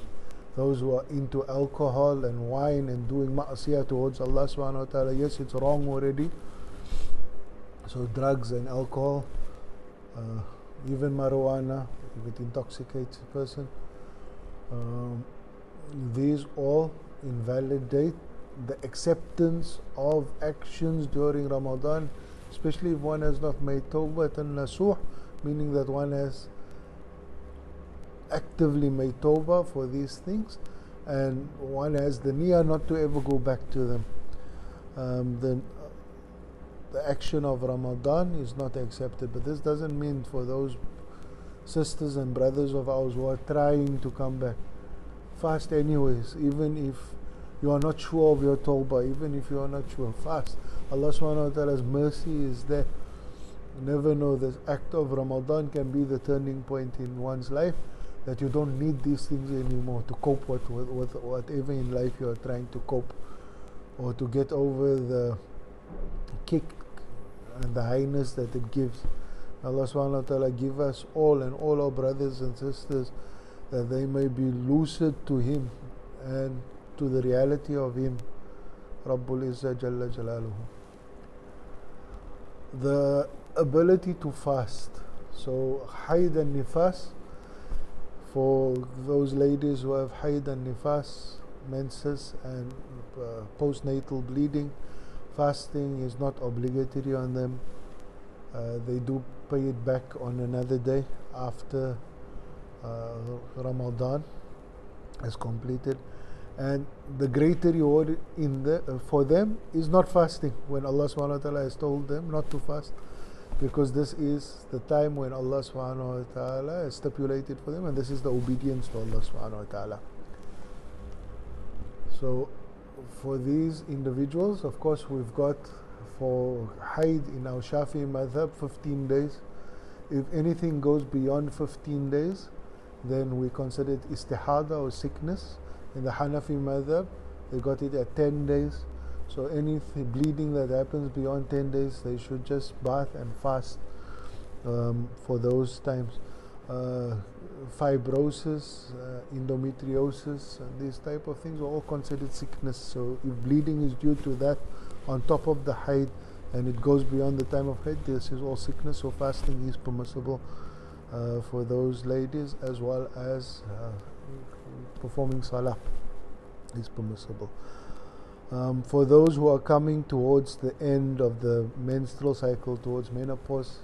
Speaker 1: Those who are into alcohol and wine and doing ma'asiyah towards Allah subhanahu wa ta'ala. Yes, it's wrong already. So drugs and alcohol, even marijuana, if it intoxicates a person, these all invalidate the acceptance of actions during Ramadan, especially if one has not made tawbah and nasuh, meaning that one has actively made tawbah for these things and one has the niyyah not to ever go back to them. Then the action of Ramadan is not accepted. But this doesn't mean for those sisters and brothers of ours who are trying to come back, fast anyways, even if you are not sure of your tawbah, even if you are not sure, fast. Allah subhanahu wa ta'ala's mercy is there. You never know, this act of Ramadan can be the turning point in one's life, that you don't need these things anymore to cope with whatever in life you are trying to cope, or to get over the kick and the highness that it gives. Allah subhanahu wa ta'ala give us all and all our brothers and sisters that they may be lucid to Him and to the reality of Him, Rabbul Izzah Jalla Jalaluhu. The ability to fast. So haid and nifas, for those ladies who have haid and nifas, menses and postnatal bleeding, fasting is not obligatory on them. They do pay it back on another day after Ramadan is completed. And the greater reward for them is not fasting, when Allah subhanahu wa ta'ala has told them not to fast, because this is the time when Allah subhanahu wa ta'ala has stipulated for them, and this is the obedience to Allah subhanahu wa ta'ala. So for these individuals, of course, we've got for Haid in our Shafi'i madhab 15 days. If anything goes beyond 15 days, then we consider it istihada or sickness. In the Hanafi madhab, they got it at 10 days. So any bleeding that happens beyond 10 days, they should just bath and fast for those times. Fibrosis, endometriosis, and these type of things are all considered sickness. So if bleeding is due to that on top of the haid and it goes beyond the time of haid, this is all sickness. So fasting is permissible for those ladies, as well as performing salah is permissible. For those who are coming towards the end of the menstrual cycle, towards menopause,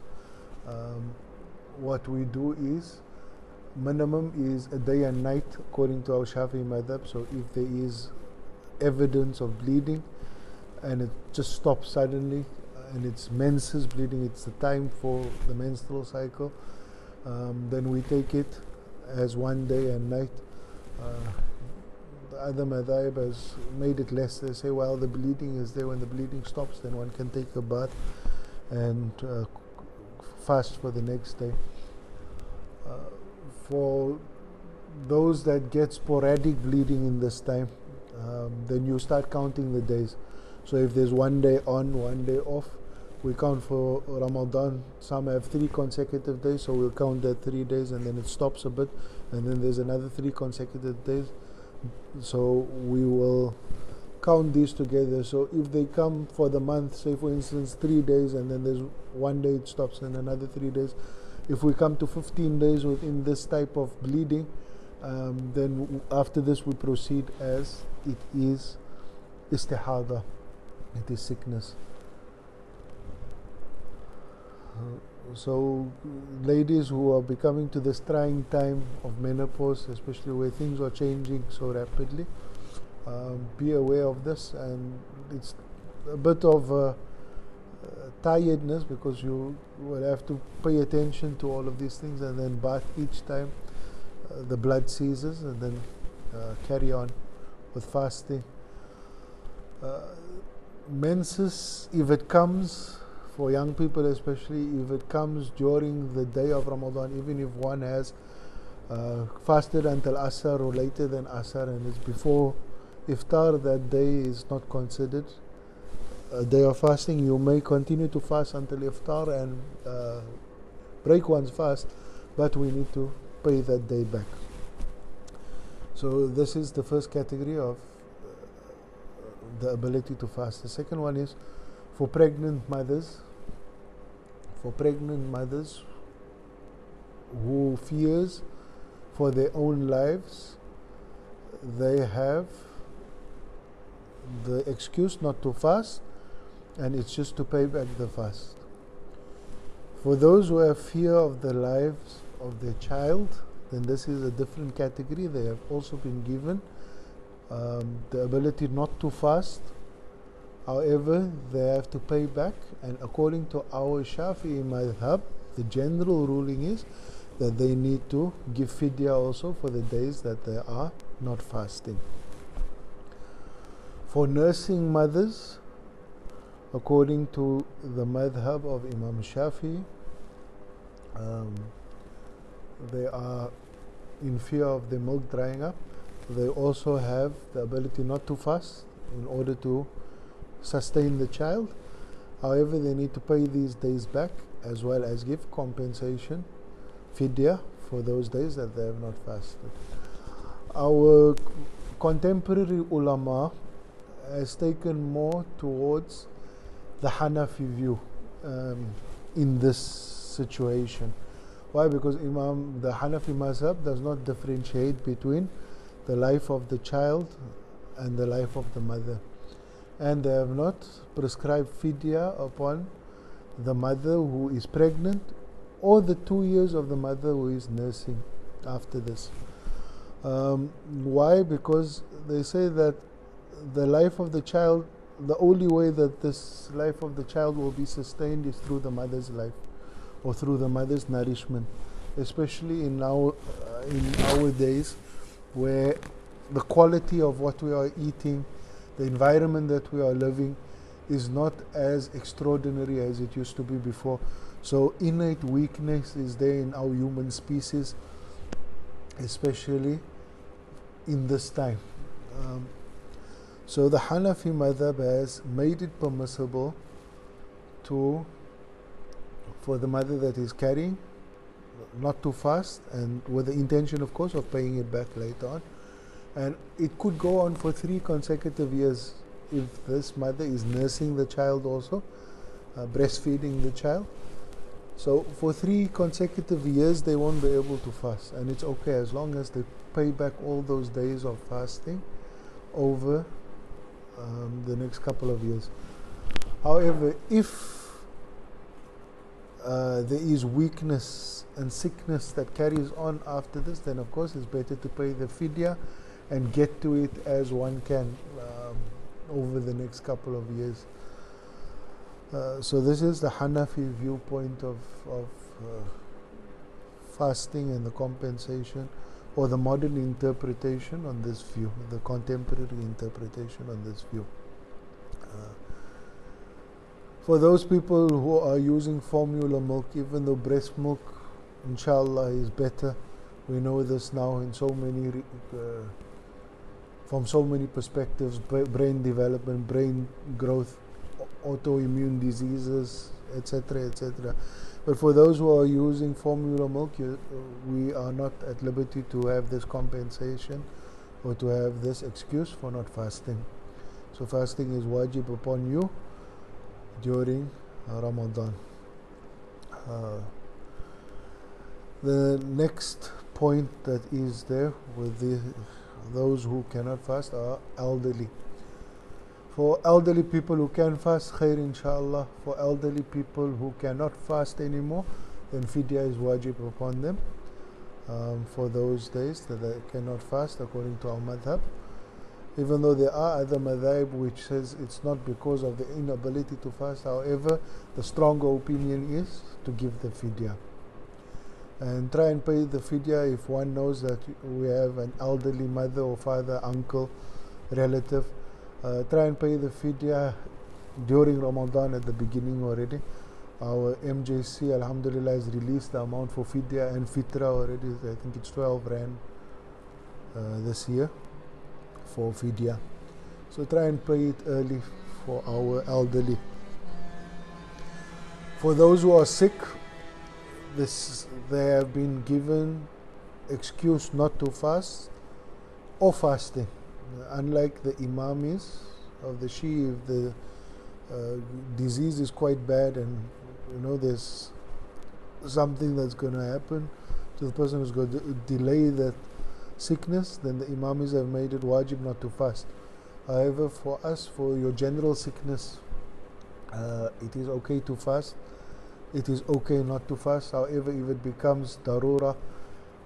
Speaker 1: what we do is, minimum is a day and night according to our Shafi'i madhab. So if there is evidence of bleeding and it just stops suddenly and it's menses bleeding, it's the time for the menstrual cycle, then we take it as one day and night. The other madhab has made it less. They say, well, the bleeding is there. When the bleeding stops, then one can take a bath and fast for the next day. For those that get sporadic bleeding in this time, then you start counting the days. So if there's one day on, one day off, we count for Ramadan. Some have 3 consecutive days, so we'll count that 3 days, and then it stops a bit, and then there's another 3 consecutive days. So we will count these together. So if they come for the month, say for instance 3 days, and then there's one day it stops and another 3 days, if we come to 15 days within this type of bleeding, then after this we proceed as it is istihada, it is sickness. So ladies who are becoming to this trying time of menopause, especially where things are changing so rapidly, be aware of this, and it's a bit of tiredness, because you will have to pay attention to all of these things, and then bath each time the blood ceases, and then carry on with fasting. Menses, if it comes, for young people especially, if it comes during the day of Ramadan, even if one has fasted until Asr or later than Asr and it's before Iftar, that day is not considered a day of fasting. You may continue to fast until Iftar and break one's fast, but we need to pay that day back. So this is the first category of the ability to fast. The second one is for pregnant mothers. For pregnant mothers who fears for their own lives, they have the excuse not to fast, and it's just to pay back the fast. For those who have fear of the lives of their child, then this is a different category. They have also been given the ability not to fast. However, they have to pay back, and according to our Shafi'i madhab, the general ruling is that they need to give fidya also for the days that they are not fasting. For nursing mothers, according to the madhab of Imam Shafi'i, they are in fear of the milk drying up. They also have the ability not to fast in order to sustain the child. However, they need to pay these days back, as well as give compensation, fidya, for those days that they have not fasted. Our contemporary ulama has taken more towards the Hanafi view in this situation. Why? Because the Hanafi mazhab does not differentiate between the life of the child and the life of the mother. and they have not prescribed fidya upon the mother who is pregnant or the 2 years of the mother who is nursing after this. Why? Because they say that the life of the child, the only way that this life of the child will be sustained is through the mother's life or through the mother's nourishment, especially in our days where the quality of what we are eating, the environment that we are living is not as extraordinary as it used to be before. So innate weakness is there in our human species, especially in this time. So the Hanafi madhab has made it permissible for the mother that is carrying not to fast, and with the intention, of course, of paying it back later on. And it could go on for 3 consecutive years if this mother is nursing the child also, breastfeeding the child. So for 3 consecutive years they won't be able to fast, and it's okay as long as they pay back all those days of fasting over the next couple of years. However, if there is weakness and sickness that carries on after this, then of course it's better to pay the fidya and get to it as one can over the next couple of years. So this is the Hanafi viewpoint of fasting and the compensation, or the modern interpretation on this view, the contemporary interpretation on this view. For those people who are using formula milk, even though breast milk, inshallah, is better, we know this now in so many from so many perspectives: brain development, brain growth, autoimmune diseases, etc., etc. But for those who are using formula milk, we are not at liberty to have this compensation or to have this excuse for not fasting. So fasting is wajib upon you during Ramadan. The next point that is there with those who cannot fast are elderly. For elderly people who can fast, khair inshallah. For elderly people who cannot fast anymore, then fidya is wajib upon them for those days that they cannot fast, according to our madhab. Even though there are other madhab which says it's not because of the inability to fast. However, the stronger opinion is to give the fidya. And try and pay the fidya if one knows that we have an elderly mother or father, uncle, relative. Try and pay the fidya during Ramadan at the beginning already. Our MJC, alhamdulillah, has released the amount for fidya and fitra already. I think it's 12 rand this year for fidya. So try and pay it early for our elderly. For those who are sick, they have been given excuse not to fast or fasting. Unlike the imamis of the Shia, if the disease is quite bad and there's something that's going to happen to the person who's going to delay that sickness, then the imamis have made it wajib not to fast. However, for us, for your general sickness, it is okay to fast. It is okay not to fast. However, if it becomes darura,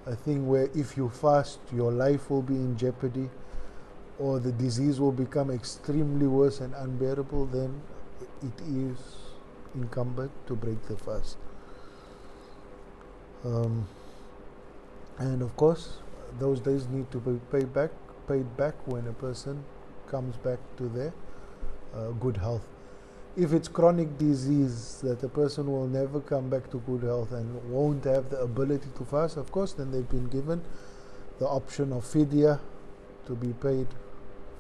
Speaker 1: a thing where if you fast, your life will be in jeopardy, or the disease will become extremely worse and unbearable, then it is incumbent to break the fast. And of course, those days need to be paid back when a person comes back to their good health. If it's chronic disease that a person will never come back to good health and won't have the ability to fast, of course, then they've been given the option of fidya to be paid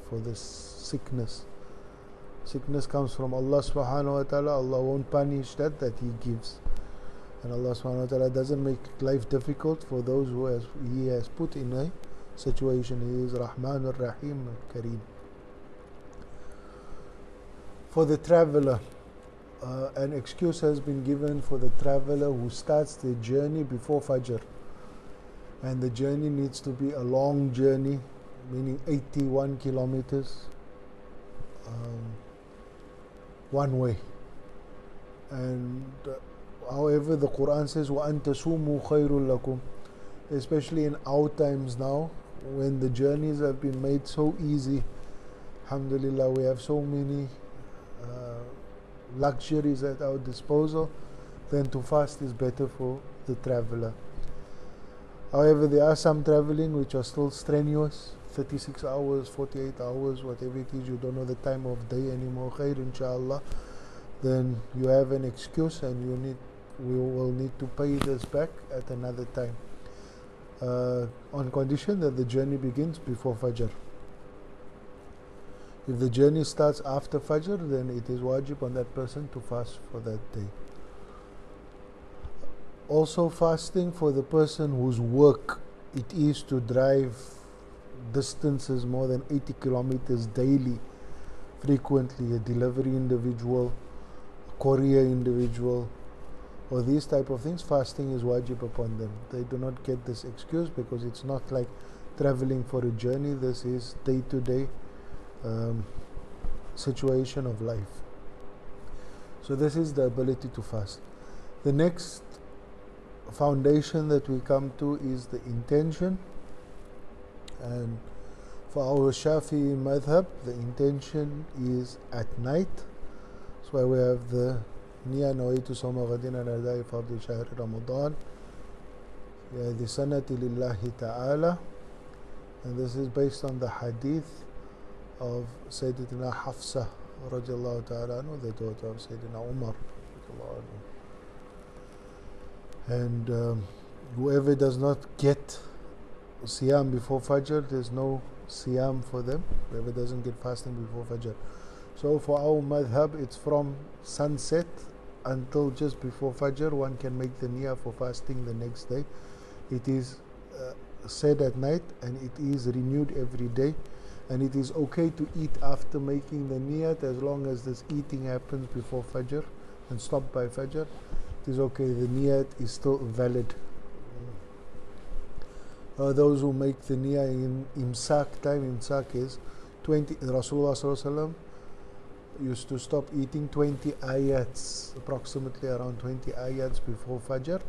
Speaker 1: for this sickness. Sickness comes from Allah subhanahu wa ta'ala. Allah won't punish that He gives. And Allah subhanahu wa ta'ala doesn't make life difficult for those who He has put in a situation. He is Rahman ar-Rahim al-Kareem. For the traveler, an excuse has been given for the traveler who starts the journey before Fajr. And the journey needs to be a long journey, meaning 81 kilometers one way. And however, the Quran says, وَأَن تَصُومُوا خَيْرٌ لَكُمْ, especially in our times now, when the journeys have been made so easy. Alhamdulillah, we have so many luxuries at our disposal. Then to fast is better for the traveler. However, there are some traveling which are still strenuous, 36 hours, 48 hours, whatever it is, you don't know the time of day anymore, khair inshallah, then you have an excuse and we will need to pay this back at another time, on condition that the journey begins before Fajr. If the journey starts after Fajr, then it is wajib on that person to fast for that day. Also, fasting for the person whose work it is to drive distances more than 80 kilometers daily, frequently, a delivery individual, a courier individual, or these type of things, fasting is wajib upon them. They do not get this excuse because it's not like traveling for a journey. This is day-to-day situation of life. So this is the ability to fast. The next foundation that we come to is the intention. And for our Shafi'i madhab, the intention is at night. That's why we have the Niya Nawaitu Sawma Ghadin ala Adai Fardi Shahr Ramadan Ya di sanati lillahi ta'ala. And this is based on the hadith of Sayyidatina Hafsa radiallahu ta'ala anhu, the daughter of Sayyidina Umar radiallahu anhu. And whoever does not get Siyam before Fajr, there's no Siyam for them. Whoever doesn't get fasting before Fajr. So for our madhab, it's from sunset until just before Fajr. One can make the niyyah for fasting the next day. It is said at night and it is renewed every day. And it is okay to eat after making the niyyat as long as this eating happens before Fajr and stopped by Fajr. It is okay, the niyyat is still valid. Those who make the niyyah in imsak time, imsak is 20, Rasulullah sallallahu alaihi wasallam used to stop eating 20 ayats, approximately around 20 ayats before Fajr.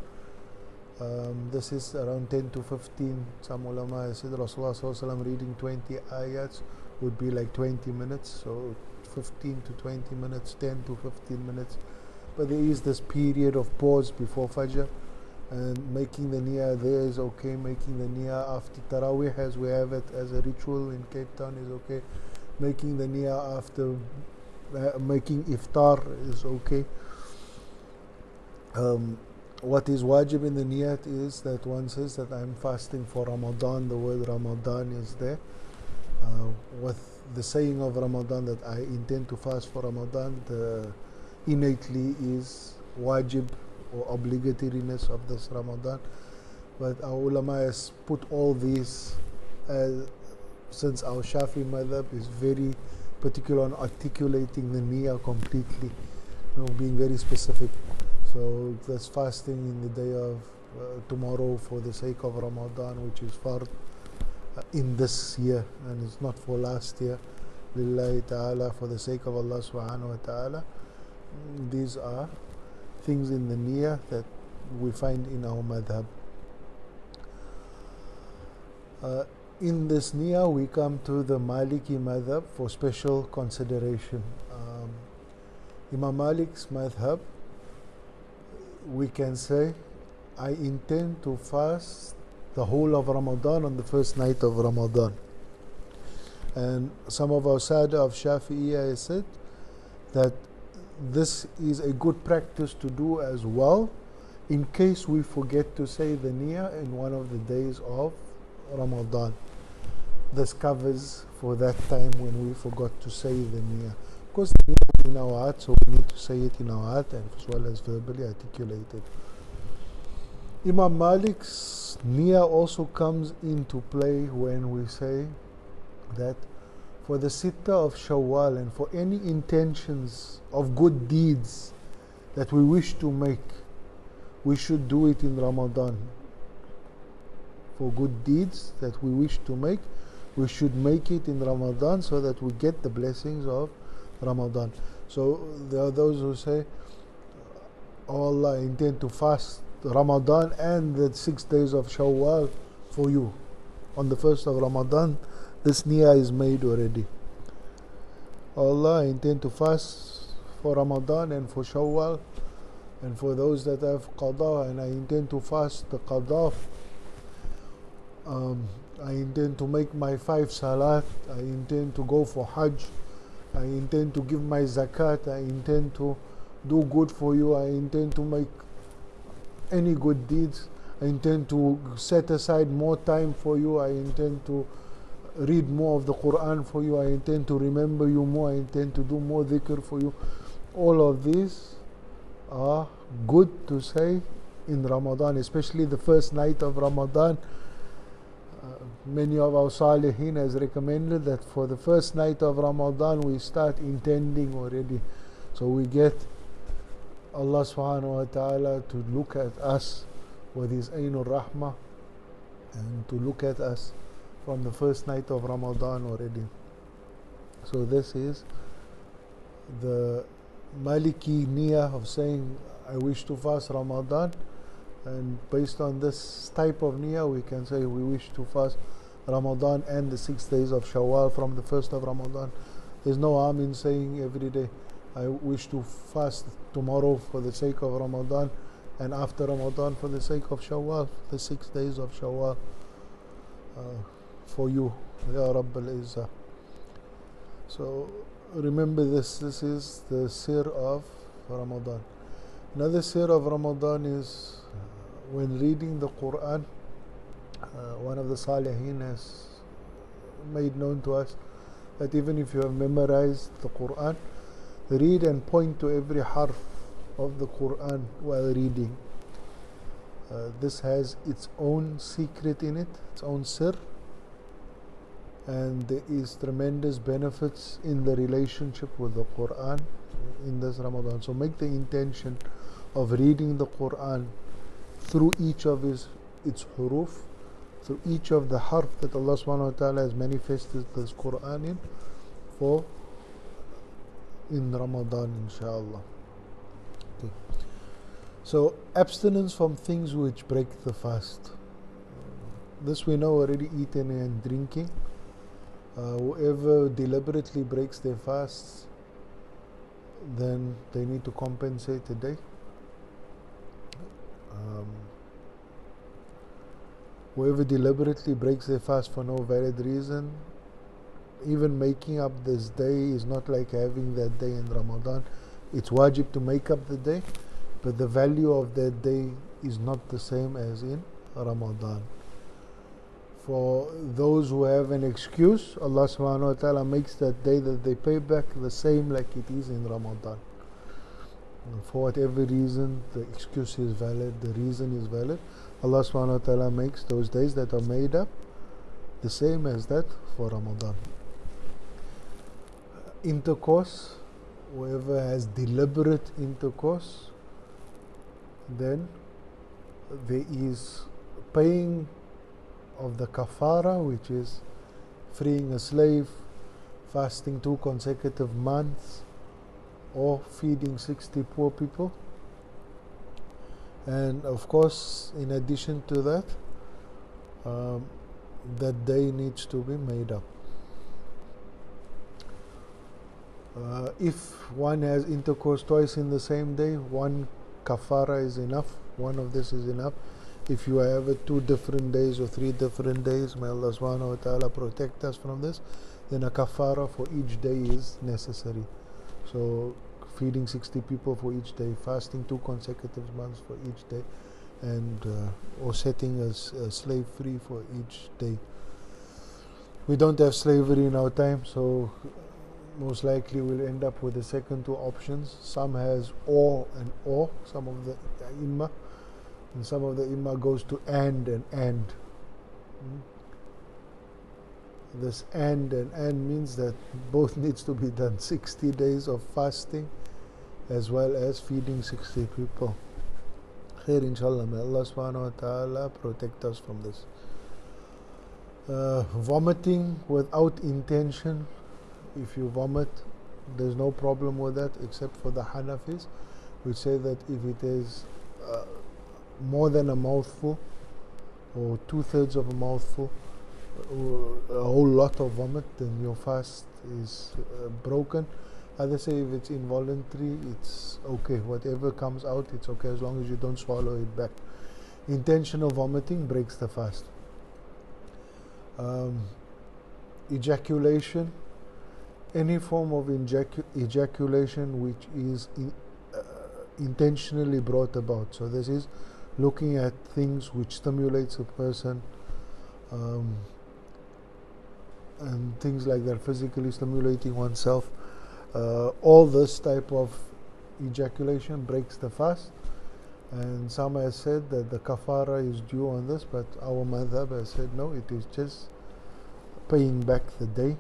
Speaker 1: This is around 10 to 15. Some ulama said Rasulullah sallallahu alaihi wasallam reading 20 ayats would be like 20 minutes, so 15 to 20 minutes, 10 to 15 minutes. But there is this period of pause before Fajr, and making the niyyah there is okay. Making the niyyah after Taraweeh, as we have it as a ritual in Cape Town, is okay. Making the niyyah after making iftar is okay. What is wajib in the niyyat is that one says that I'm fasting for Ramadan. The word Ramadan is there. With the saying of Ramadan that I intend to fast for Ramadan, the innately is wajib or obligatoriness of this Ramadan. But our ulama has put all these, since our Shafi madhab is very particular on articulating the niyyah completely, being very specific. So this fasting in the day of tomorrow for the sake of Ramadan, which is fard in this year and it's not for last year, lillahi ta'ala, for the sake of Allah subhanahu wa ta'ala. These are things in the niyyah that we find in our madhab. In this niyyah we come to the Maliki madhab for special consideration. Imam Malik's madhab, we can say, I intend to fast the whole of Ramadan on the first night of Ramadan. And some of our Sada of Shafi'iyah has said that this is a good practice to do as well in case we forget to say the niyyah in one of the days of Ramadan. This covers for that time when we forgot to say the niyyah. Of course, the niyyah is in our heart, so we need to say it in our heart and as well as verbally articulated. Imam Malik's niyyah also comes into play when we say that for the sitta of Shawwal and for any intentions of good deeds that we wish to make, we should do it in Ramadan. For good deeds that we wish to make, we should make it in Ramadan so that we get the blessings of Ramadan. So there are those who say, oh Allah, I intend to fast Ramadan and the 6 days of Shawwal for you. On the first of Ramadan, this niyyah is made already. Oh Allah, I intend to fast for Ramadan and for Shawwal, and for those that have Qada, and I intend to fast the Qada. I intend to make my 5 Salat. I intend to go for Hajj. I intend to give my Zakat. I intend to do good for you. I intend to make any good deeds. I intend to set aside more time for you. I intend to read more of the Quran for you. I intend to remember you more. I intend to do more dhikr for you. All of these are good to say in Ramadan, especially the first night of Ramadan. Many of our Salihin has recommended that for the first night of Ramadan we start intending already. So we get Allah subhanahu wa ta'ala to look at us with His Ainul Rahmah, and to look at us from the first night of Ramadan already. So this is the Maliki niyyah of saying, I wish to fast Ramadan, and based on this type of niyyah we can say we wish to fast Ramadan and the 6 days of Shawwal from the first of Ramadan. There's no harm in saying every day, I wish to fast tomorrow for the sake of Ramadan, and after Ramadan for the sake of Shawwal, the 6 days of Shawwal for you, Ya Rabbal Izzah. So remember this is the sir of Ramadan. Another sir of Ramadan is when reading the Quran. One of the Salihin has made known to us that even if you have memorized the Quran, read and point to every harf of the Quran while reading. This has its own secret in it, its own sir, and there is tremendous benefits in the relationship with the Quran in this Ramadan. So make the intention of reading the Quran through each of its huruf, through each of the harf that Allah subhanahu wa ta'ala has manifested this Quran in Ramadan, inshallah. Okay. So abstinence from things which break the fast. This we know already, eating and drinking. Whoever deliberately breaks their fasts, then they need to compensate a day. Whoever deliberately breaks their fast for no valid reason, even making up this day is not like having that day in Ramadan. It's wajib to make up the day, but the value of that day is not the same as in Ramadan. For those who have an excuse, Allah subhanahu wa ta'ala makes that day that they pay back the same like it is in Ramadan. For whatever reason, the excuse is valid, the reason is valid, Allah subhanahu wa ta'ala makes those days that are made up the same as that for Ramadan. Intercourse, whoever has deliberate intercourse, then there is paying of the kafara, which is freeing a slave, fasting 2 consecutive months, or feeding 60 poor people. And of course, in addition to that, that day needs to be made up. If one has intercourse twice in the same day, one kafara is enough, one of this is enough. If you have it 2 different days or 3 different days, may Allah subhanahu wa ta'ala protect us from this, then a kafara for each day is necessary. So feeding 60 people for each day, fasting 2 consecutive months for each day, and or setting a slave free for each day. We don't have slavery in our time, so most likely we'll end up with the second 2 options. Some has or and or, some of the imma, and some of the imma goes to and. This and means that both needs to be done. 60 days of fasting as well as feeding 60 people. Khair, inshallah. May Allah subhanahu wa ta'ala protect us from this. Vomiting without intention. If you vomit there's no problem with that, except for the Hanafis, which say that if it is more than a mouthful or 2/3 of a mouthful or a whole lot of vomit, then your fast is broken. Others say if it's involuntary, it's okay. Whatever comes out, it's okay as long as you don't swallow it back. Intentional vomiting breaks the fast. Ejaculation, any form of ejaculation which is intentionally brought about. So this is looking at things which stimulates a person, and things like that, physically stimulating oneself. All this type of ejaculation breaks the fast, and some have said that the kafara is due on this, but our madhab has said no, it is just paying back the day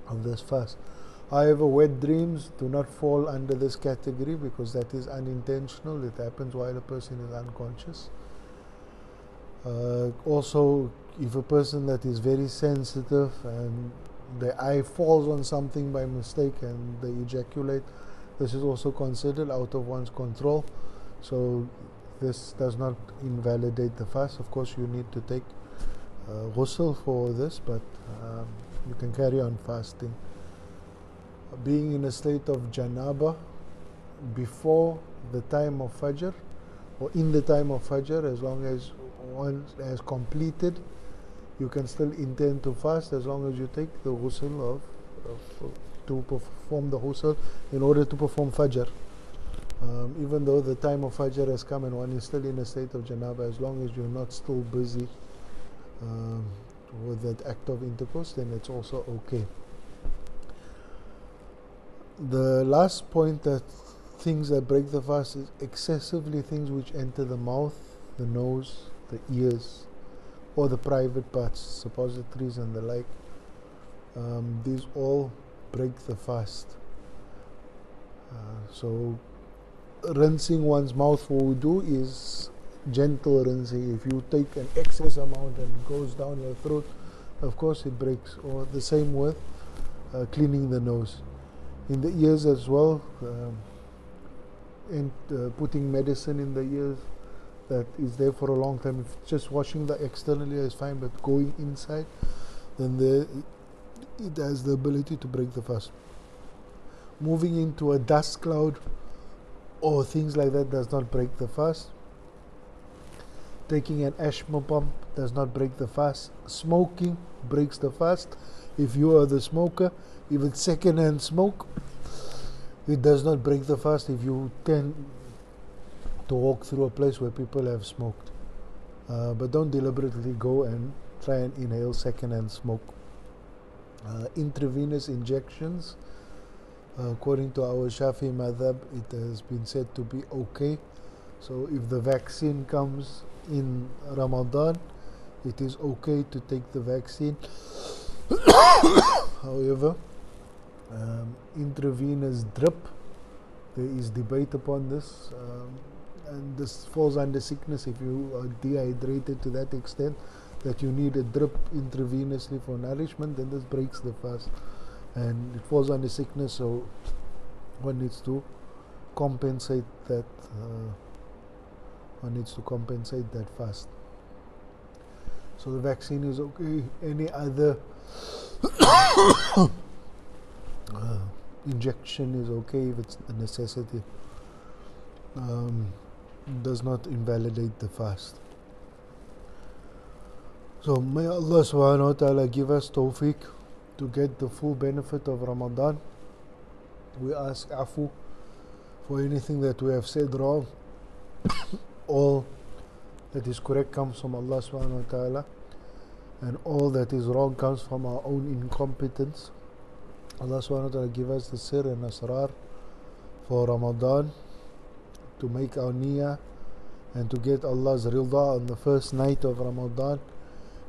Speaker 1: of this fast. However, wet dreams do not fall under this category because that is unintentional. It happens while a person is unconscious. Also, if a person that is very sensitive and the eye falls on something by mistake and they ejaculate, this is also considered out of one's control. So this does not invalidate the fast. Of course, you need to take ghusl for this, but you can carry on fasting. Being in a state of janaba before the time of Fajr or in the time of Fajr, as long as one has completed, you can still intend to fast as long as you take the ghusl to perform the ghusl in order to perform Fajr. Even though the time of Fajr has come and one is still in a state of janaba, as long as you're not still busy with that act of intercourse, then it's also okay. The last point, that things that break the fast, is excessively things which enter the mouth, the nose, the ears, or the private parts, suppositories and the like. These all break the fast. So rinsing one's mouth for wudu is gentle rinsing. If you take an excess amount and it goes down your throat, of course it breaks. Or the same with cleaning the nose. In the ears as well, putting medicine in the ears that is there for a long time. If just washing the external ear is fine, but going inside, then it has the ability to break the fast. Moving into a dust cloud or things like that does not break the fast. Taking an asthma pump does not break the fast. Smoking breaks the fast. If you are the smoker, if it's second-hand smoke, it does not break the fast if you tend to walk through a place where people have smoked. But don't deliberately go and try and inhale second-hand smoke. Intravenous injections, according to our Shafi madhab, it has been said to be okay. So if the vaccine comes in Ramadan, it is okay to take the vaccine. However, intravenous drip, there is debate upon this, and this falls under sickness. If you are dehydrated to that extent that you need a drip intravenously for nourishment, then this breaks the fast, and it falls under sickness, so one needs to compensate that. One needs to compensate that fast. So the vaccine is okay. Any other injection is okay if it's a necessity. Does not invalidate the fast. So may Allah subhanahu wa ta'ala give us tawfiq to get the full benefit of Ramadan. We ask afu for anything that we have said wrong. All that is correct comes from Allah subhanahu wa ta'ala, and all that is wrong comes from our own incompetence. Allah subhanahu wa ta'ala give us the sir and asrar for Ramadan, to make our niyyah and to get Allah's ridha on the first night of Ramadan,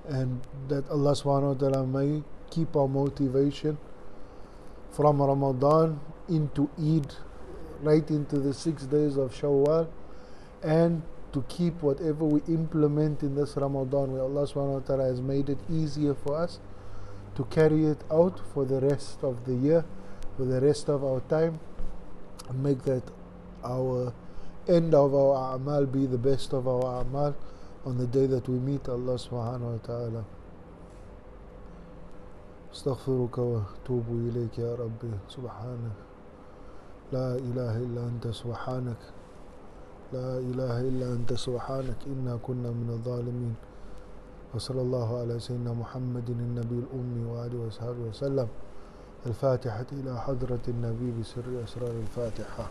Speaker 1: and that Allah subhanahu wa ta'ala may keep our motivation from Ramadan into Eid, right into the 6 days of Shawwal, and to keep whatever we implement in this Ramadan, where Allah subhanahu wa ta'ala has made it easier for us to carry it out for the rest of the year. for the rest of our time, and make that our end of our a'mal be the best of our a'mal on the day that we meet Allah subhanahu wa ta'ala. أستغفرك وأتوب إليك يا ربي سبحانك لا إله إلا أنت سبحانك لا إله إلا أنت سبحانك إنا كنا من الظالمين. وصلى الله على سيدنا محمد النبي الأمي وآله وصحبه وسلم. الفاتحة إلى حضرة النبي بسر أسرار الفاتحة.